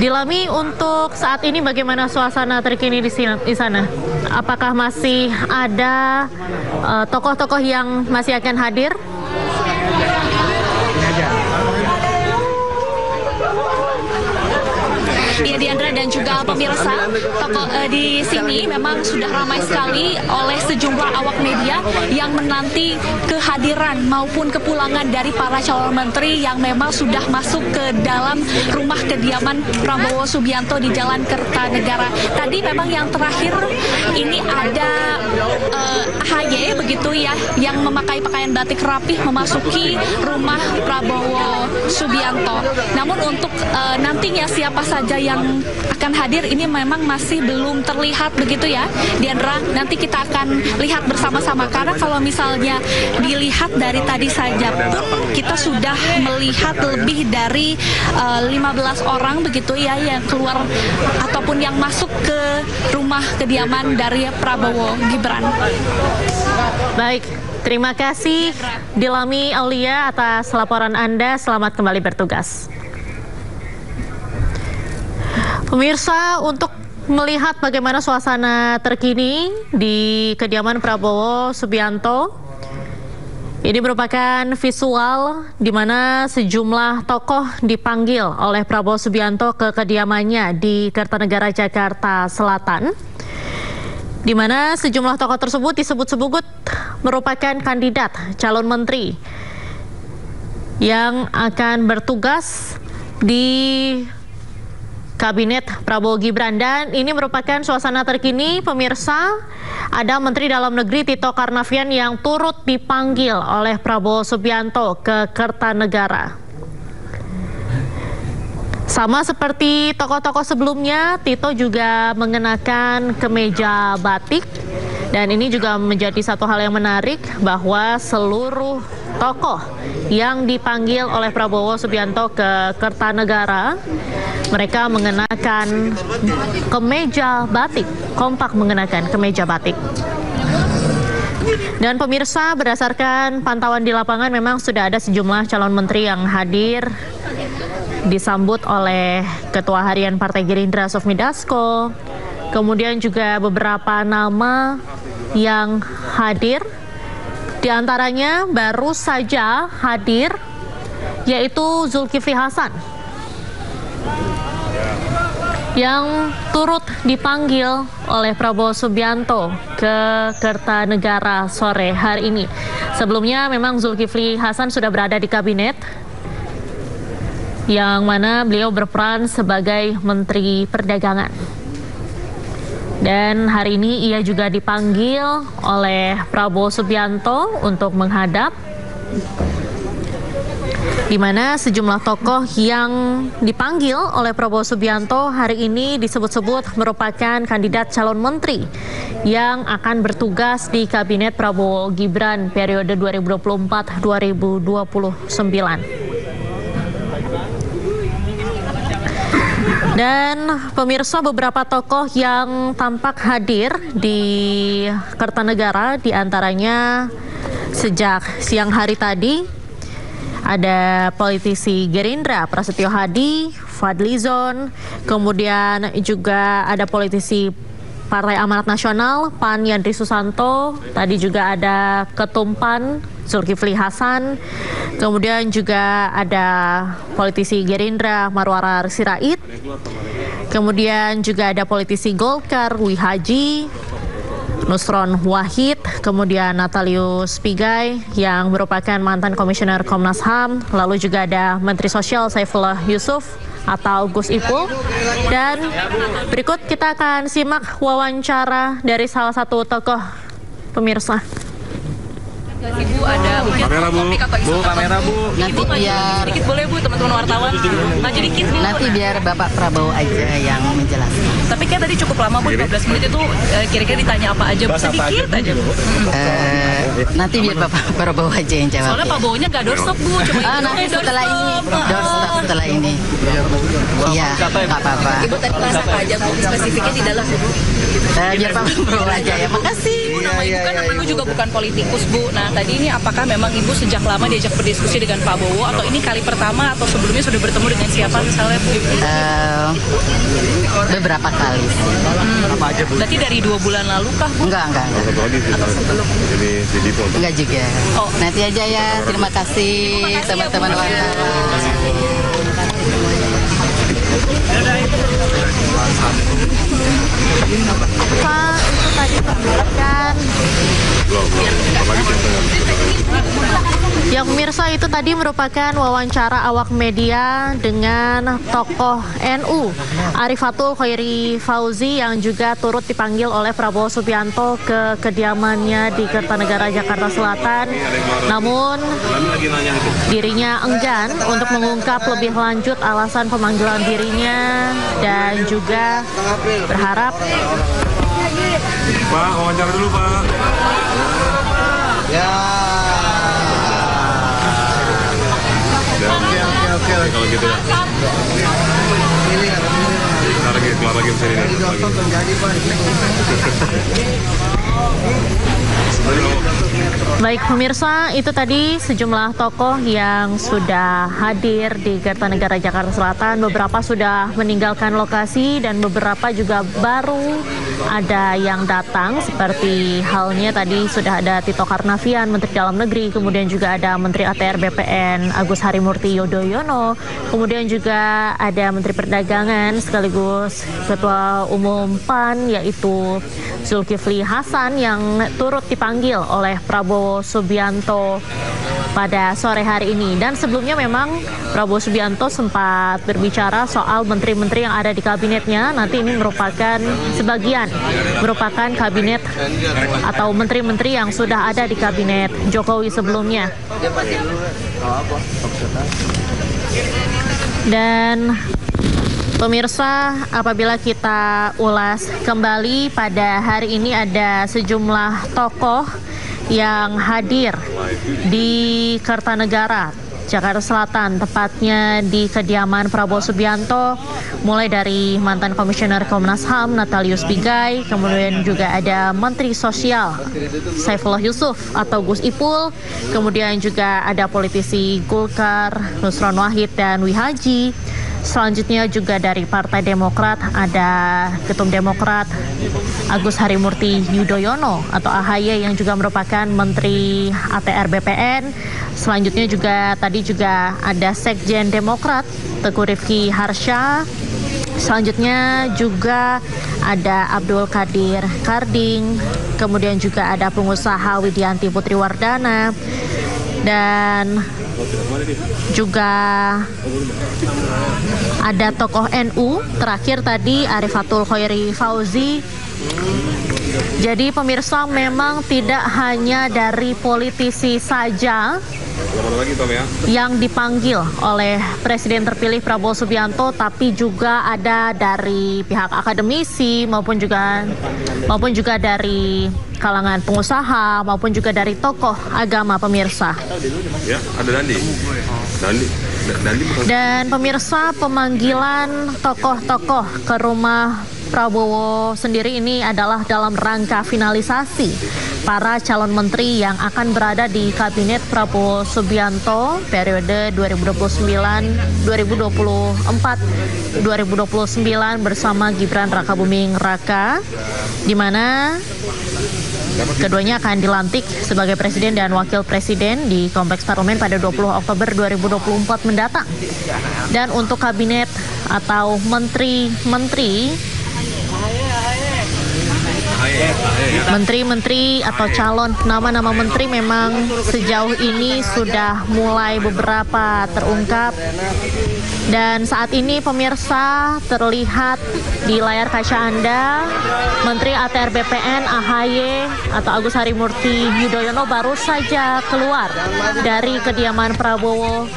Dilami, untuk saat ini bagaimana suasana terkini di sana? Apakah masih ada tokoh-tokoh yang masih akan hadir? Iya, Diandra dan juga pemirsa, di sini memang sudah ramai sekali oleh sejumlah awak media yang menanti kehadiran maupun kepulangan dari para calon menteri yang memang sudah masuk ke dalam rumah kediaman Prabowo Subianto di Jalan Kertanegara. Tadi memang yang terakhir ini ada AHY begitu ya, yang memakai pakaian batik rapih memasuki rumah Prabowo Subianto. Namun untuk nantinya siapa saja yang akan hadir ini memang masih belum terlihat begitu ya, Diandra. Nanti kita akan lihat bersama-sama, karena kalau misalnya dilihat dari tadi saja pun kita sudah melihat lebih dari 15 orang begitu ya yang keluar ataupun yang masuk ke rumah kediaman dari Prabowo Gibran. Baik, terima kasih Dilami Aulia atas laporan Anda. Selamat kembali bertugas. Pemirsa, untuk melihat bagaimana suasana terkini di kediaman Prabowo Subianto, ini merupakan visual di mana sejumlah tokoh dipanggil oleh Prabowo Subianto ke kediamannya di Kertanegara, Jakarta Selatan, di mana sejumlah tokoh tersebut disebut-sebut merupakan kandidat calon menteri yang akan bertugas di Kabinet Prabowo Gibran. Dan ini merupakan suasana terkini, pemirsa. Ada Menteri Dalam Negeri Tito Karnavian yang turut dipanggil oleh Prabowo Subianto ke Kertanegara. Sama seperti tokoh-tokoh sebelumnya, Tito juga mengenakan kemeja batik. Dan ini juga menjadi satu hal yang menarik, bahwa seluruh tokoh yang dipanggil oleh Prabowo Subianto ke Kertanegara, mereka mengenakan kemeja batik, kompak mengenakan kemeja batik. Dan pemirsa, berdasarkan pantauan di lapangan memang sudah ada sejumlah calon menteri yang hadir, disambut oleh Ketua Harian Partai Gerindra Sufmi Dasko, kemudian juga beberapa nama yang hadir. Di antaranya baru saja hadir yaitu Zulkifli Hasan yang turut dipanggil oleh Prabowo Subianto ke Kertanegara sore hari ini. Sebelumnya memang Zulkifli Hasan sudah berada di kabinet, yang mana beliau berperan sebagai Menteri Perdagangan. Dan hari ini ia juga dipanggil oleh Prabowo Subianto untuk menghadap, di mana sejumlah tokoh yang dipanggil oleh Prabowo Subianto hari ini disebut-sebut merupakan kandidat calon menteri yang akan bertugas di Kabinet Prabowo Gibran periode 2024-2029. Dan pemirsa, beberapa tokoh yang tampak hadir di Kertanegara, diantaranya sejak siang hari tadi ada politisi Gerindra Prasetyo Hadi, Fadlizon, kemudian juga ada politisi Partai Amanat Nasional PAN Yandri Susanto, tadi juga ada Ketum PAN Zulkifli Hasan, kemudian juga ada politisi Gerindra Marwara Sirait, kemudian juga ada politisi Golkar Wi Haji, Nusron Wahid, kemudian Natalius Pigai yang merupakan mantan komisioner Komnas HAM, lalu juga ada Menteri Sosial Saifullah Yusuf atau Gus Ipul. Dan berikut kita akan simak wawancara dari salah satu tokoh, pemirsa. Ibu ada kamera Bu, kamera Bu. Nanti biar sedikit boleh Bu, teman-teman wartawan. Maju dikit Bu. Nanti biar Bapak Prabowo aja yang menjelaskan. Tapi kan tadi cukup lama Bu, 15 menit itu kira-kira ditanya apa aja Bu, sedikit aja Bu. Nanti biar Bapak Prabowo aja yang jawab. Soalnya Pak Bowonya nggak doorstop Bu, cuma nanti setelah ini, doorstop setelah ini. Iya, nggak apa-apa. Ibu tadi bahas apa aja Bu, spesifiknya di dalam Bu? Biar Bapak Prabowo aja ya, makasih. Nama Ibu kan namanya juga bukan politikus Bu, nah tadi ini apakah memang Ibu sejak lama diajak berdiskusi dengan Pak Bowo atau ini kali pertama atau sebelumnya sudah bertemu dengan siapa misalnya Bu? Beberapa kali sih. Apa aja Bu? Berarti dari 2 bulan lalu kah Bu? Enggak. Atau sebelum? Enggak juga. Oh. Nanti aja ya. Terima kasih teman-teman wartawan. Pak, itu tadi mengatakan yang pemirsa itu tadi merupakan wawancara awak media dengan tokoh NU Arifatul Khairi Fauzi yang juga turut dipanggil oleh Prabowo Subianto ke kediamannya di Kertanegara, Jakarta Selatan. Namun dirinya enggan untuk mengungkap lebih lanjut alasan pemanggilan dirinya dan juga berharap Pak, wawancara dulu Pak. Ya. Oke. Kalau gitu ya. Kelar lagi mesin ini. Baik pemirsa, itu tadi sejumlah tokoh yang sudah hadir di Kertanegara, Jakarta Selatan. Beberapa sudah meninggalkan lokasi dan beberapa juga baru ada yang datang. Seperti halnya tadi sudah ada Tito Karnavian, Menteri Dalam Negeri. Kemudian juga ada Menteri ATR BPN Agus Harimurti Yudhoyono. Kemudian juga ada Menteri Perdagangan sekaligus Ketua Umum PAN yaitu Zulkifli Hasan yang turut dipanggil oleh Prabowo Subianto pada sore hari ini. Dan sebelumnya memang Prabowo Subianto sempat berbicara soal menteri-menteri yang ada di kabinetnya. Nanti ini merupakan kabinet atau menteri-menteri yang sudah ada di kabinet Jokowi sebelumnya. Dan pemirsa, apabila kita ulas kembali pada hari ini ada sejumlah tokoh yang hadir di Kertanegara, Jakarta Selatan, tepatnya di kediaman Prabowo Subianto, mulai dari mantan Komisioner Komnas HAM Natalius Pigai, kemudian juga ada Menteri Sosial Saifullah Yusuf atau Gus Ipul, kemudian juga ada politisi Golkar Nusron Wahid dan Wihaji. Selanjutnya juga dari Partai Demokrat ada Ketum Demokrat Agus Harimurti Yudhoyono atau AHY yang juga merupakan Menteri ATR BPN. Selanjutnya juga tadi juga ada Sekjen Demokrat Teguh Rifki Harsha. Selanjutnya juga ada Abdul Qadir Karding. Kemudian juga ada pengusaha Widianti Putriwardana. Dan juga ada tokoh NU, terakhir tadi Arifatul Khairi Fauzi. Jadi pemirsa, memang tidak hanya dari politisi saja yang dipanggil oleh Presiden terpilih Prabowo Subianto, tapi juga ada dari pihak akademisi maupun juga dari kalangan pengusaha maupun juga dari tokoh agama pemirsa. Ya, ada Dandi. Dan pemirsa, pemanggilan tokoh-tokoh ke rumah Prabowo sendiri ini adalah dalam rangka finalisasi para calon menteri yang akan berada di kabinet Prabowo Subianto periode 2024-2029 bersama Gibran Rakabuming Raka, di mana keduanya akan dilantik sebagai presiden dan wakil presiden di Kompleks Parlemen pada 20 Oktober 2024 mendatang. Dan untuk kabinet atau menteri-menteri atau calon nama-nama menteri memang sejauh ini sudah mulai beberapa terungkap. Dan saat ini pemirsa, terlihat di layar kaca Anda Menteri ATR BPN AHY atau Agus Harimurti Yudhoyono baru saja keluar dari kediaman Prabowo.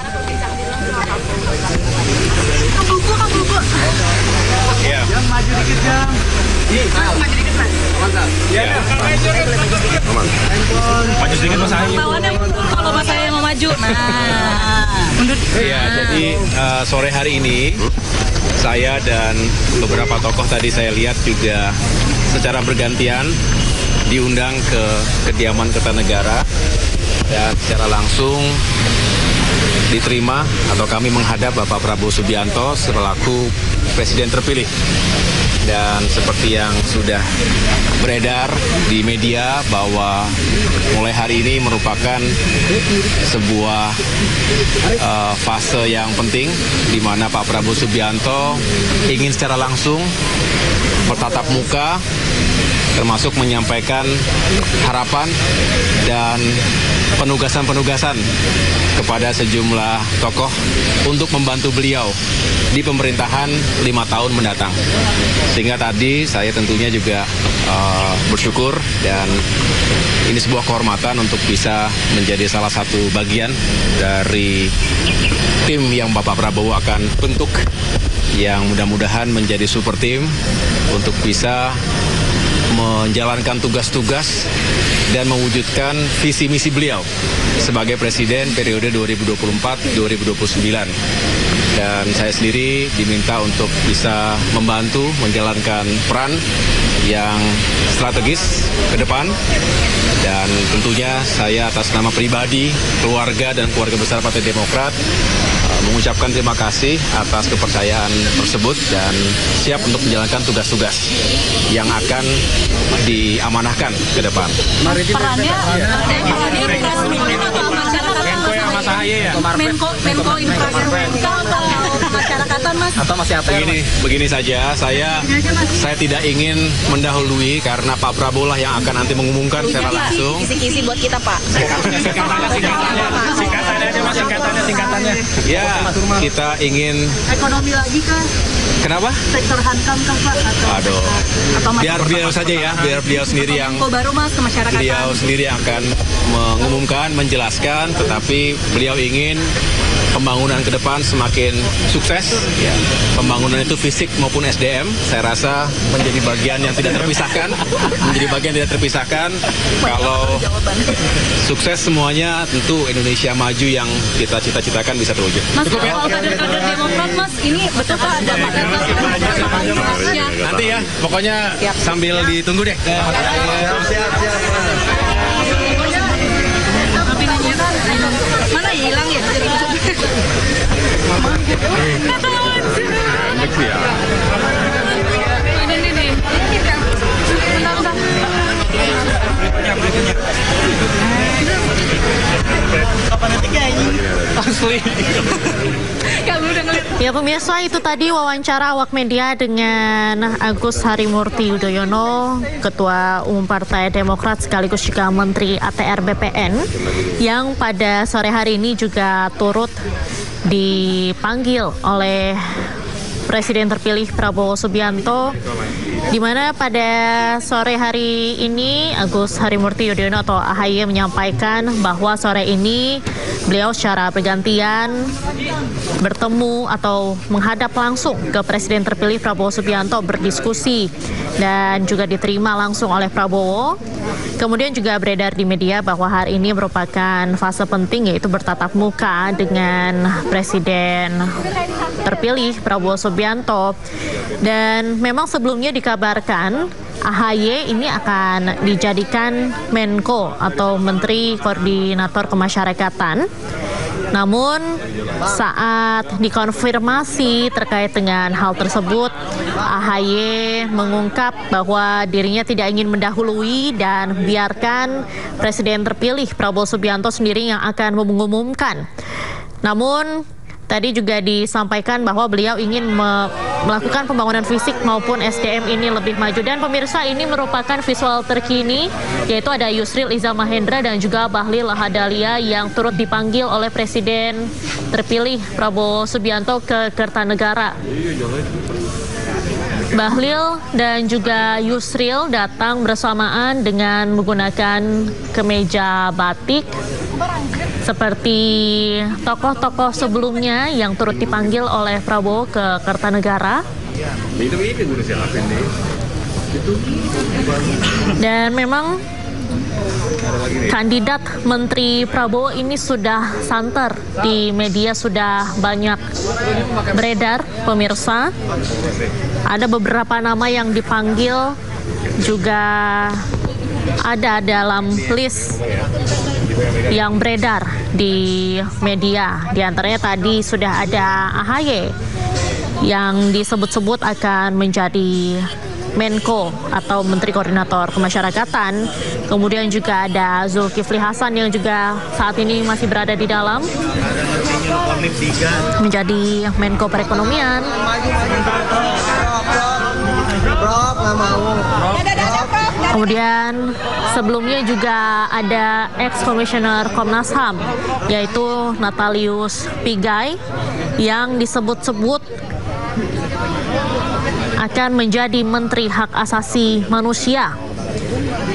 Ya. Yang maju dikit, Jang. Maju dikit, Mas. Ya. Maju sedikit, Mas Ahi. Kalau Mas Ahi mau maju. Nah. Iya, jadi sore hari ini saya dan beberapa tokoh tadi saya lihat juga secara bergantian diundang ke kediaman Kertanegara dan secara langsung diterima atau kami menghadap Bapak Prabowo Subianto selaku Presiden terpilih. Dan seperti yang sudah beredar di media bahwa mulai hari ini merupakan sebuah fase yang penting di mana Pak Prabowo Subianto ingin secara langsung bertatap muka, termasuk menyampaikan harapan dan penugasan-penugasan kepada sejumlah tokoh untuk membantu beliau di pemerintahan 5 tahun mendatang. Sehingga tadi saya tentunya juga bersyukur dan ini sebuah kehormatan untuk bisa menjadi salah satu bagian dari tim yang Bapak Prabowo akan bentuk, yang mudah-mudahan menjadi super tim untuk bisa menjalankan tugas-tugas dan mewujudkan visi misi beliau sebagai presiden periode 2024-2029. Dan saya sendiri diminta untuk bisa membantu menjalankan peran yang strategis ke depan. Dan tentunya saya atas nama pribadi, keluarga dan keluarga besar Partai Demokrat mengucapkan terima kasih atas kepercayaan tersebut dan siap untuk menjalankan tugas-tugas yang akan diamanahkan ke depan. Perannya Menko Infrastruktur atau masyarakatan, Mas? Atau masih apa? Begini saja, saya tidak ingin mendahului karena Pak Prabowo lah yang akan nanti mengumumkan secara langsung. Kisi-kisi buat kita, Pak. Singkatannya. Ya, kita ingin ekonomi lagi kah? Kenapa? Sektor hankam kah, Pak? Aduh. Biar beliau saja ya, biar beliau sendiri yang baru, Mas, ke masyarakat. Beliau sendiri yang akan mengumumkan, menjelaskan, tetapi beliau ingin pembangunan ke depan semakin sukses. Ya. Pembangunan itu fisik maupun SDM, saya rasa menjadi bagian yang tidak terpisahkan. Kalau sukses semuanya, tentu Indonesia maju yang kita cita-citakan bisa terwujud. Mas, cukup ya? Kader Demokrat, Mas, ini betul Pak ada Pak Gatot? Nanti ya, pokoknya sambil ditunggu deh. Mana hilang ya? Ya pemirsa, itu tadi wawancara awak media dengan Agus Harimurti Yudhoyono, Ketua Umum Partai Demokrat sekaligus juga Menteri ATR BPN, yang pada sore hari ini juga turut dipanggil oleh Presiden terpilih Prabowo Subianto, di mana pada sore hari ini Agus Harimurti Yudhoyono atau AHY menyampaikan bahwa sore ini beliau secara bergantian bertemu atau menghadap langsung ke Presiden terpilih Prabowo Subianto, berdiskusi dan juga diterima langsung oleh Prabowo. Kemudian juga beredar di media bahwa hari ini merupakan fase penting, yaitu bertatap muka dengan Presiden terpilih Prabowo Subianto. Dan memang sebelumnya dikabarkan AHY ini akan dijadikan Menko atau Menteri Koordinator Kemasyarakatan. Namun saat dikonfirmasi terkait dengan hal tersebut, AHY mengungkap bahwa dirinya tidak ingin mendahului dan biarkan Presiden terpilih Prabowo Subianto sendiri yang akan mengumumkan. Namun tadi juga disampaikan bahwa beliau ingin melakukan pembangunan fisik maupun SDM ini lebih maju. Dan pemirsa, ini merupakan visual terkini, yaitu ada Yusril Iza Mahendra dan juga Bahlil Lahadalia yang turut dipanggil oleh Presiden terpilih Prabowo Subianto ke Kertanegara. Bahlil dan juga Yusril datang bersamaan dengan menggunakan kemeja batik seperti tokoh-tokoh sebelumnya yang turut dipanggil oleh Prabowo ke Kertanegara. Dan memang kandidat Menteri Prabowo ini sudah santer di media, sudah banyak beredar, pemirsa. Ada beberapa nama yang dipanggil juga ada dalam list yang beredar di media. Di antaranya tadi sudah ada AHY yang disebut-sebut akan menjadi Menko atau Menteri Koordinator Kemasyarakatan. Kemudian juga ada Zulkifli Hasan yang juga saat ini masih berada di dalam menjadi Menko Perekonomian. Kemudian sebelumnya juga ada ex-komisioner Komnas HAM yaitu Natalius Pigai yang disebut-sebut akan menjadi Menteri Hak Asasi Manusia.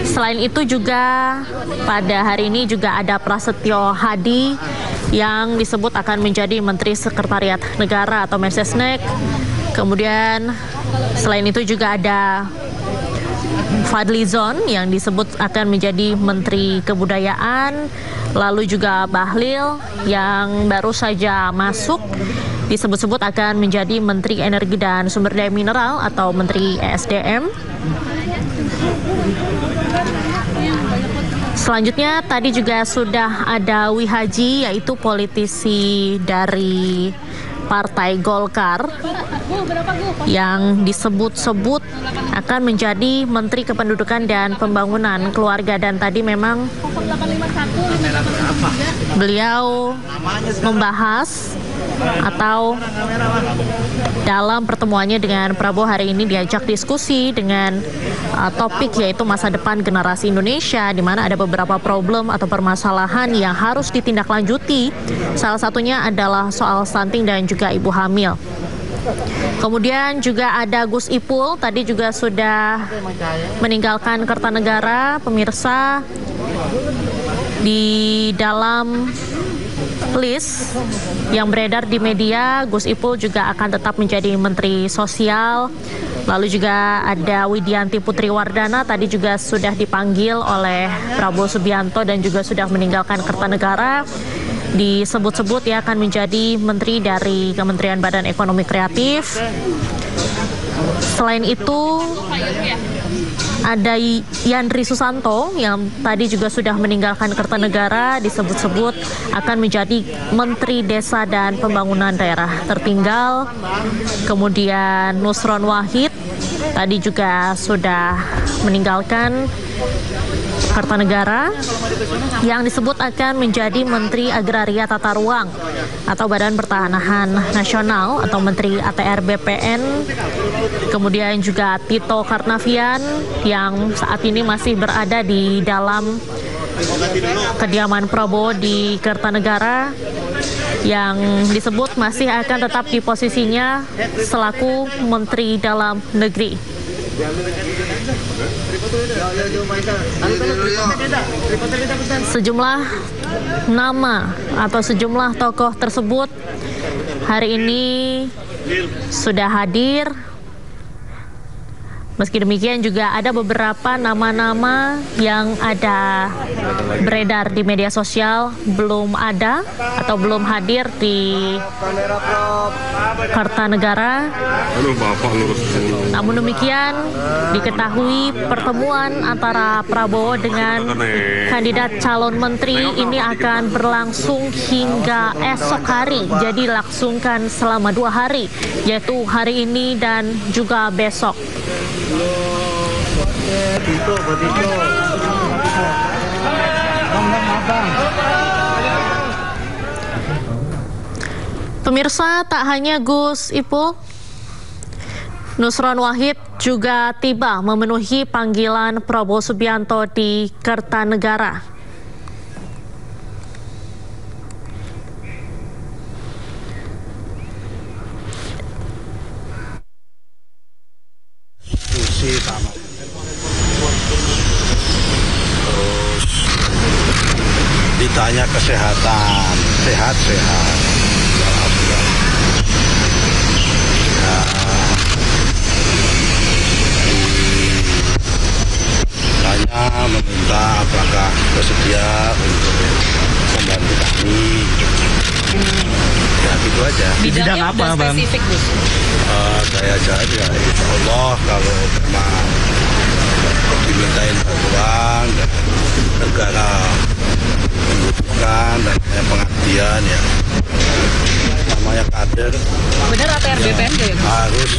Selain itu juga pada hari ini juga ada Prasetyo Hadi yang disebut akan menjadi Menteri Sekretariat Negara atau Mensesnek. Kemudian selain itu juga ada Fadlizon yang disebut akan menjadi Menteri Kebudayaan. Lalu juga Bahlil yang baru saja masuk disebut-sebut akan menjadi Menteri Energi dan Sumber Daya Mineral atau Menteri ESDM. Selanjutnya tadi juga sudah ada Wihaji yaitu politisi dari Partai Golkar yang disebut-sebut akan menjadi Menteri Kependudukan dan Pembangunan Keluarga, dan tadi memang beliau membahas atau dalam pertemuannya dengan Prabowo hari ini diajak diskusi dengan topik yaitu masa depan generasi Indonesia, di mana ada beberapa problem atau permasalahan yang harus ditindaklanjuti. Salah satunya adalah soal stunting dan juga ibu hamil. Kemudian juga ada Gus Ipul, tadi juga sudah meninggalkan Kertanegara. Pemirsa, di dalam list yang beredar di media, Gus Ipul juga akan tetap menjadi Menteri Sosial. Lalu juga ada Widianti Putri Wardana, tadi juga sudah dipanggil oleh Prabowo Subianto dan juga sudah meninggalkan Kertanegara. Disebut-sebut ya akan menjadi menteri dari Kementerian Badan Ekonomi Kreatif. Selain itu ada Yandri Susanto yang tadi juga sudah meninggalkan Kertanegara, disebut-sebut akan menjadi Menteri Desa dan Pembangunan Daerah Tertinggal. Kemudian Nusron Wahid tadi juga sudah meninggalkan Kertanegara yang disebut akan menjadi Menteri Agraria Tata Ruang atau Badan Pertanahan Nasional atau Menteri ATR BPN. Kemudian juga Tito Karnavian yang saat ini masih berada di dalam kediaman Prabowo di Kertanegara yang disebut masih akan tetap di posisinya selaku Menteri Dalam Negeri. Sejumlah nama atau sejumlah tokoh tersebut hari ini sudah hadir. Meski demikian juga ada beberapa nama-nama yang ada beredar di media sosial belum ada atau belum hadir di Kertanegara. Namun demikian diketahui pertemuan antara Prabowo dengan kandidat calon menteri ini akan berlangsung hingga esok hari. Jadi langsungkan selama 2 hari, yaitu hari ini dan juga besok. Pemirsa, tak hanya Gus Ipul, Nusron Wahid juga tiba memenuhi panggilan Prabowo Subianto di Kertanegara. Terus ditanya kesehatan, sehat-sehat. Saya meminta apakah bersedia untuk membantu kami. Ya gitu aja. Bidang apa, Bang? Spesifik, Gus. Saya jawab ya insya Allah kalau memang dimintain bantuan dan negara masukan dan pengabdian ya. Namanya kader. Benar ATR BPN ya? Harus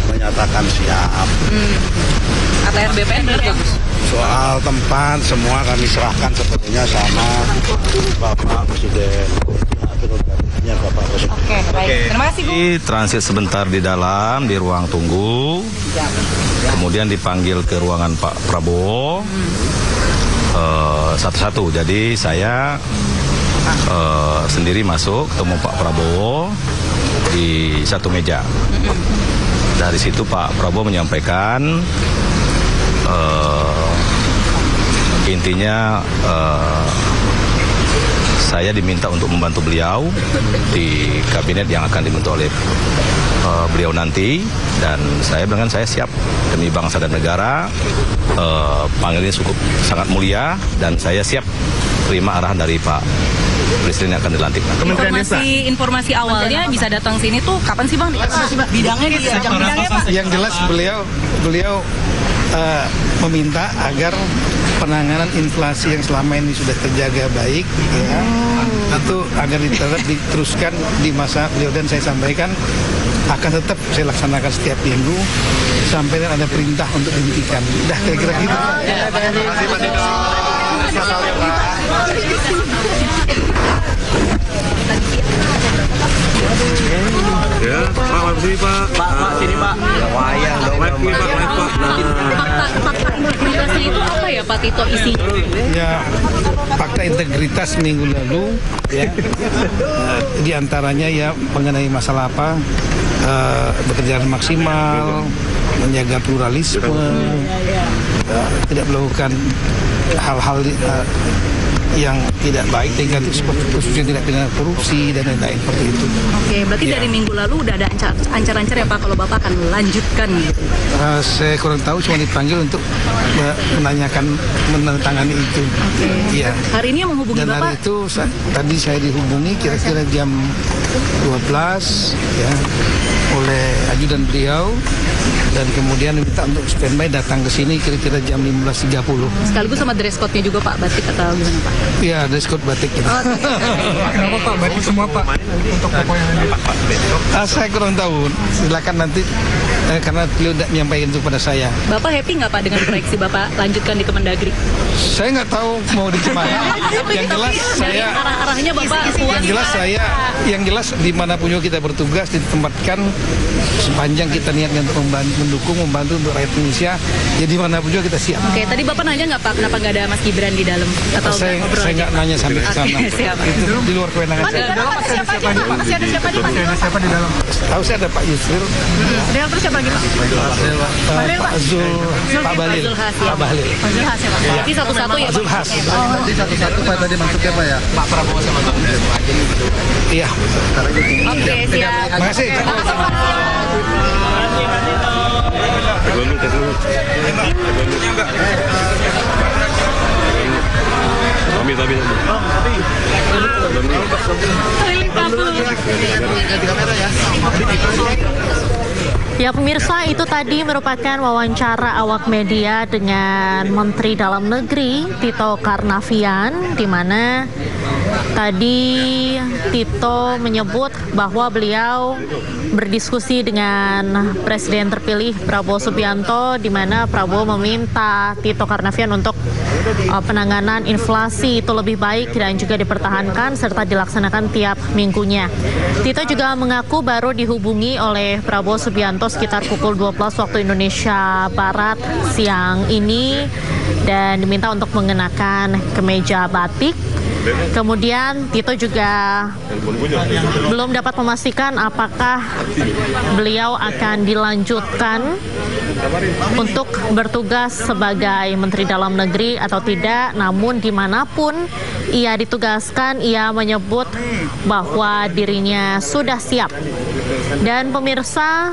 menyatakan siap. ATR BPN benar Gus? Soal tempat semua kami serahkan sepenuhnya sama Bapak Presiden. Bapak Presiden. Oke, baik. Terima kasih, Bu. Transit sebentar di dalam, di ruang tunggu. Kemudian dipanggil ke ruangan Pak Prabowo. Satu-satu. Jadi saya sendiri masuk ketemu Pak Prabowo di satu meja. Dari situ Pak Prabowo menyampaikan intinya saya diminta untuk membantu beliau di kabinet yang akan dibentuk oleh beliau nanti, dan saya bilang saya siap demi bangsa dan negara. Panggilnya cukup sangat mulia dan saya siap terima arahan dari Pak Presiden yang akan dilantik. Informasi awalnya bisa datang sini tuh kapan sih Bang? Bidangnya Pak? Yang jelas beliau meminta agar penanganan inflasi yang selama ini sudah terjaga baik, ya, itu agar diteruskan di masa beliau, dan saya sampaikan akan tetap saya laksanakan setiap minggu sampai ada perintah untuk dihentikan. Udah kira-kira gitu. Ya, Pak, sini Pak. Pak, sini Pak. Wayang dong. Fakta integritasnya itu apa ya Pak Tito isinya? Ya, fakta integritas minggu lalu, ya, di antaranya ya mengenai masalah apa, bekerja maksimal, menjaga pluralisme, tidak melakukan hal-hal yang tidak baik, khususnya tidak pidana korupsi dan lain-lain seperti itu. Oke, berarti dari minggu lalu udah ada ancar-ancar ya Pak kalau Bapak akan melanjutkan gitu? Saya kurang tahu, cuma dipanggil untuk menandatangani itu. Iya. Hari ini yang menghubungi dan Bapak? Hari itu tadi saya dihubungi kira-kira jam 12 ya, oleh ajudan beliau, dan kemudian minta untuk standby datang ke sini kira-kira jam 15.30. Sekaligus sama dress code-nya juga Pak, batik atau gimana Pak? Iya, dress code batik. Kenapa Pak? Batik semua Pak? Untuk tokoh yang nanti Pak besok? Saya kurang tahu, silakan nanti karena beliau tidak menyampaikan itu pada saya. Bapak happy nggak Pak dengan proyeksi Bapak lanjutkan di Kemendagri? Saya nggak tahu mau di mana. Yang jelas saya arah-arahnya Bapak yang jelas dimanapun juga kita bertugas ditempatkan, sepanjang kita niatnya untuk membantu untuk rakyat Indonesia, jadi dimanapun juga kita siap. Oke, tadi Bapak nanya nggak Pak kenapa nggak ada Mas Gibran di dalam? Atau saya nggak nanya sampai ke sana. Itu di luar kewenangan saya. Masih ada siapa aja Pak? Ada siapa di dalam? Tahu saya ada Pak Yusril. Terus siapa lagi Pak? Pak Zul, Pak Bahlil. Pak Bahlil Has ya Pak. Berarti satu-satu ya Pak? Zul Has. Berarti satu-satu Pak tadi maksudnya Pak ya? Pak Prabowo sama Bang Iya. Oke, siap. Terima kasih. Ya pemirsa, itu tadi merupakan wawancara awak media dengan Menteri Dalam Negeri Tito Karnavian, di mana tadi Tito menyebut bahwa beliau berdiskusi dengan Presiden terpilih Prabowo Subianto, di mana Prabowo meminta Tito Karnavian untuk penanganan inflasi itu lebih baik dan juga dipertahankan serta dilaksanakan tiap minggunya. Tito juga mengaku baru dihubungi oleh Prabowo Subianto sekitar pukul 12 waktu Indonesia Barat siang ini dan diminta untuk mengenakan kemeja batik. Kemudian Tito juga belum dapat memastikan apakah beliau akan dilanjutkan untuk bertugas sebagai Menteri Dalam Negeri atau tidak. Namun dimanapun ia ditugaskan, ia menyebut bahwa dirinya sudah siap. Dan pemirsa,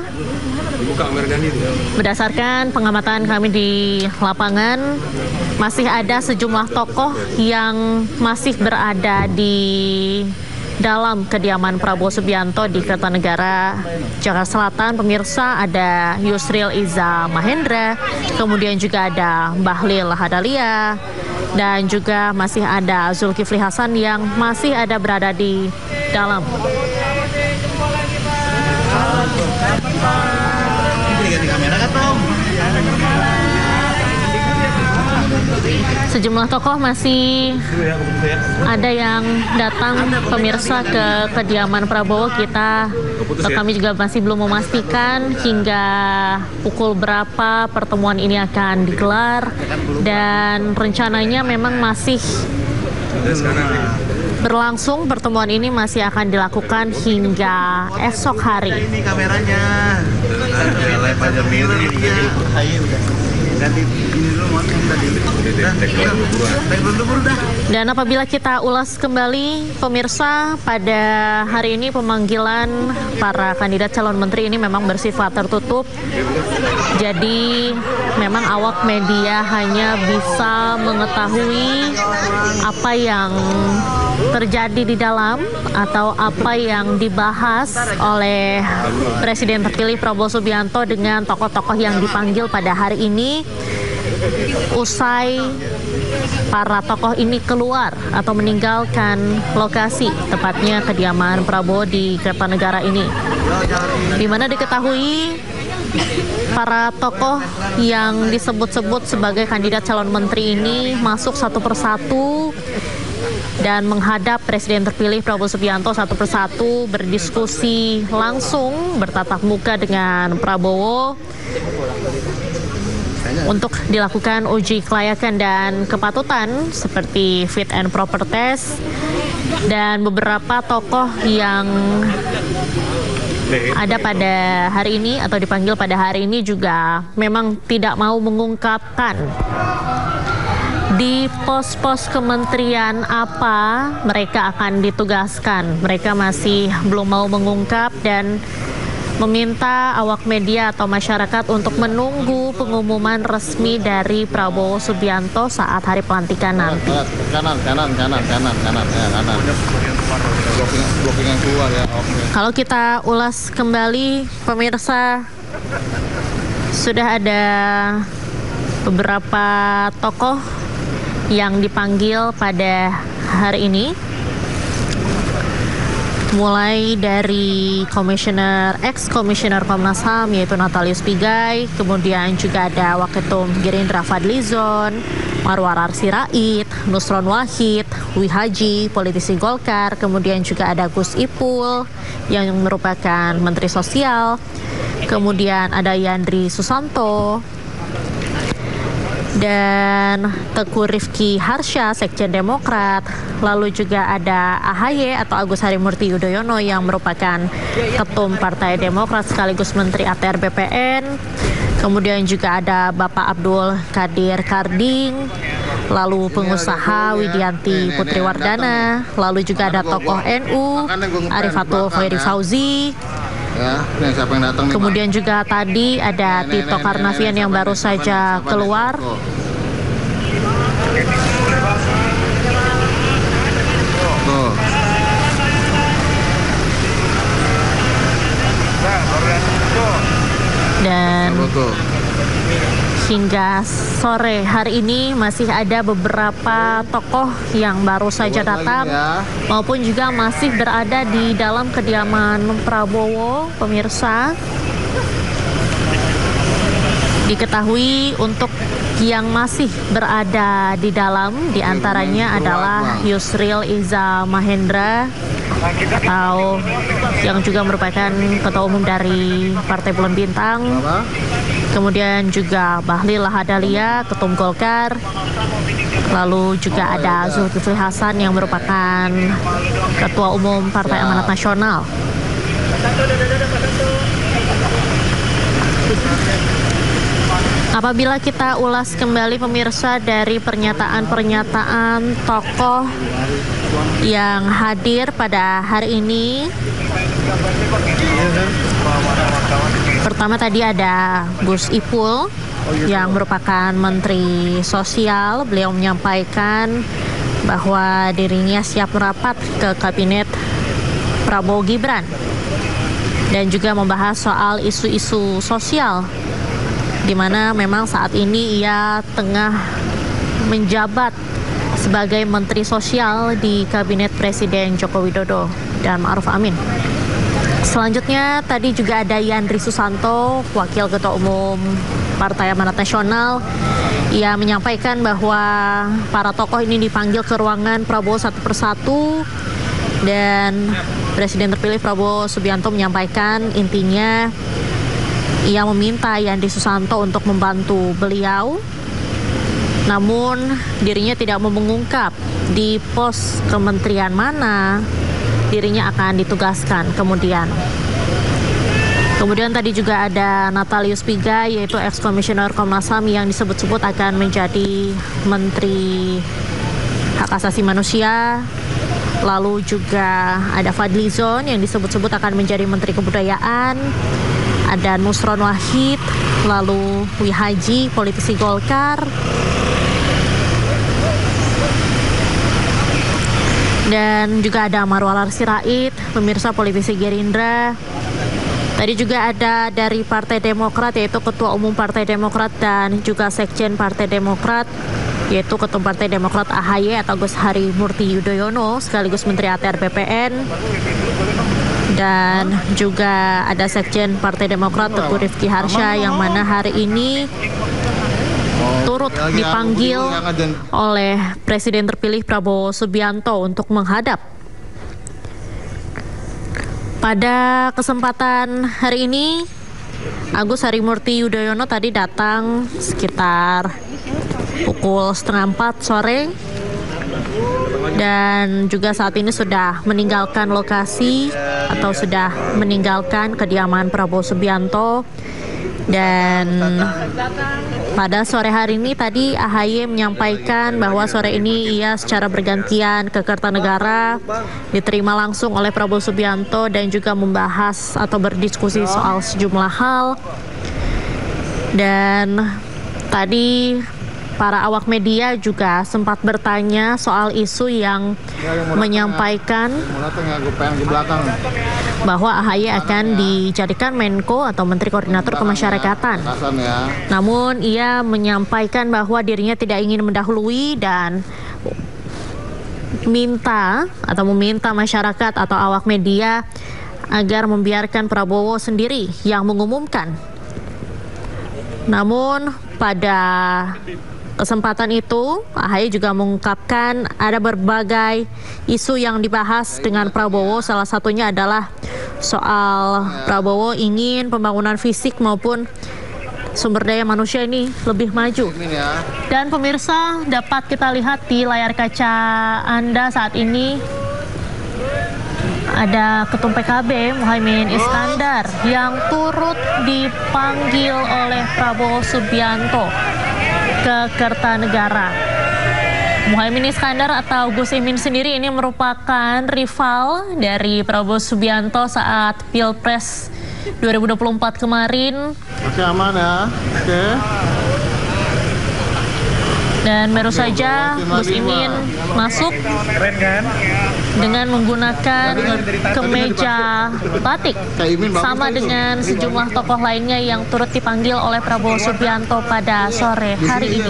berdasarkan pengamatan kami di lapangan, masih ada sejumlah tokoh yang masih berada di dalam kediaman Prabowo Subianto di Kertanegara, Jakarta Selatan. Pemirsa, ada Yusril Iza Mahendra, kemudian juga ada Bahlil Lahadalia, dan juga masih ada Zulkifli Hasan yang masih ada berada di dalam. Sejumlah tokoh masih ada yang datang pemirsa ke kediaman Prabowo. Kami juga masih belum memastikan hingga pukul berapa pertemuan ini akan digelar, dan rencananya memang masih berlangsung. Pertemuan ini masih akan dilakukan hingga esok hari. Ini kameranya. Dan apabila kita ulas kembali pemirsa, pada hari ini pemanggilan para kandidat calon menteri ini memang bersifat tertutup. Jadi memang awak media hanya bisa mengetahui apa yang terjadi di dalam atau apa yang dibahas oleh Presiden terpilih Prabowo Subianto dengan tokoh-tokoh yang dipanggil pada hari ini. Usai para tokoh ini keluar atau meninggalkan lokasi, tepatnya kediaman Prabowo di Kertanegara ini, di mana diketahui para tokoh yang disebut-sebut sebagai kandidat calon menteri ini masuk satu persatu dan menghadap Presiden terpilih Prabowo Subianto satu persatu, berdiskusi langsung, bertatap muka dengan Prabowo untuk dilakukan uji kelayakan dan kepatutan seperti fit and proper test. Dan beberapa tokoh yang ada pada hari ini atau dipanggil pada hari ini juga memang tidak mau mengungkapkan di pos-pos kementerian apa mereka akan ditugaskan. Mereka masih belum mau mengungkap dan meminta awak media atau masyarakat untuk menunggu pengumuman resmi dari Prabowo Subianto saat hari pelantikan nanti. Kanan. Blocking keluar ya. Kalau kita ulas kembali pemirsa, sudah ada beberapa tokoh yang dipanggil pada hari ini, mulai dari ex-komisioner Komnas HAM yaitu Natalius Pigai, kemudian juga ada Waketum Gerindra Fadlizon, Marwarar Sirait, Nusron Wahid, Wihaji, politisi Golkar, kemudian juga ada Gus Ipul yang merupakan Menteri Sosial, kemudian ada Yandri Susanto, dan Teguh Rifki Harsha, Sekjen Demokrat. Lalu juga ada AHY atau Agus Harimurti Yudhoyono yang merupakan Ketum Partai Demokrat sekaligus Menteri ATR BPN. Kemudian juga ada Bapak Abdul Qadir Karding, lalu pengusaha Widianti Putriwardana, lalu juga ada tokoh NU Arifatul Khairi Fauzi. Ya, yang siapa yang datang nih, kemudian Pak? Juga tadi ada Tito Karnavian yang baru saja keluar. Tuh. Dan hingga sore hari ini masih ada beberapa tokoh yang baru saja datang maupun juga masih berada di dalam kediaman Prabowo, pemirsa. Diketahui untuk yang masih berada di dalam diantaranya adalah Yusril Iza Mahendra atau yang juga merupakan ketua umum dari Partai Bulan Bintang, kemudian juga Bahlil Lahadalia, Ketum Golkar, lalu juga ada Zulkifli Hasan yang merupakan ketua umum Partai Amanat Nasional. Apabila kita ulas kembali pemirsa dari pernyataan-pernyataan tokoh yang hadir pada hari ini, pertama tadi ada Gus Ipul yang merupakan Menteri Sosial. Beliau menyampaikan bahwa dirinya siap merapat ke kabinet Prabowo Gibran dan juga membahas soal isu-isu sosial, di mana memang saat ini ia tengah menjabat sebagai Menteri Sosial di Kabinet Presiden Joko Widodo dan Ma'ruf Amin. Selanjutnya tadi juga ada Yandri Susanto, Wakil Ketua Umum Partai Amanat Nasional. Ia menyampaikan bahwa para tokoh ini dipanggil ke ruangan Prabowo satu persatu dan Presiden terpilih Prabowo Subianto menyampaikan intinya ia meminta Yandri Susanto untuk membantu beliau, namun dirinya tidak mau mengungkap di pos kementerian mana dirinya akan ditugaskan kemudian. Kemudian tadi juga ada Natalius Pigai, yaitu ex-komisioner Komnas HAM yang disebut-sebut akan menjadi Menteri Hak Asasi Manusia. Lalu juga ada Fadlizon yang disebut-sebut akan menjadi Menteri Kebudayaan. Ada Nusron Wahid, lalu Wihaji, politisi Golkar. Dan juga ada Marwalar Sirait, pemirsa politisi Gerindra. Tadi juga ada dari Partai Demokrat, yaitu Ketua Umum Partai Demokrat dan juga Sekjen Partai Demokrat, yaitu Ketua Partai Demokrat AHY atau Agus Harimurti Yudhoyono, sekaligus Menteri ATR BPN. Dan juga ada Sekjen Partai Demokrat Teguh Rifki Harsha yang mana hari ini turut dipanggil oleh Presiden terpilih Prabowo Subianto untuk menghadap. Pada kesempatan hari ini, Agus Harimurti Yudhoyono tadi datang sekitar pukul 3:30 sore dan juga saat ini sudah meninggalkan lokasi atau sudah meninggalkan kediaman Prabowo Subianto. Dan pada sore hari ini tadi AHY menyampaikan bahwa sore ini ia secara bergantian ke Kertanegara, diterima langsung oleh Prabowo Subianto dan juga membahas atau berdiskusi soal sejumlah hal. Dan tadi para awak media juga sempat bertanya soal isu yang menyampaikan bahwa AHY akan dijadikan Menko atau Menteri Koordinator Kemasyarakatan. Namun ia menyampaikan bahwa dirinya tidak ingin mendahului dan meminta masyarakat atau awak media agar membiarkan Prabowo sendiri yang mengumumkan. Namun pada kesempatan itu, AHY juga mengungkapkan ada berbagai isu yang dibahas dengan Prabowo. Salah satunya adalah soal Prabowo ingin pembangunan fisik maupun sumber daya manusia ini lebih maju. Dan pemirsa, dapat kita lihat di layar kaca Anda saat ini ada Ketum PKB Muhaimin Iskandar yang turut dipanggil oleh Prabowo Subianto ke Kertanegara. Muhaimin Iskandar atau Gus Imin sendiri ini merupakan rival dari Prabowo Subianto saat Pilpres 2024 kemarin. Masih aman ya? Oke. Dan baru saja Gus Imin masuk dengan menggunakan kemeja batik, sama dengan sejumlah tokoh lainnya yang turut dipanggil oleh Prabowo Subianto pada sore hari ini.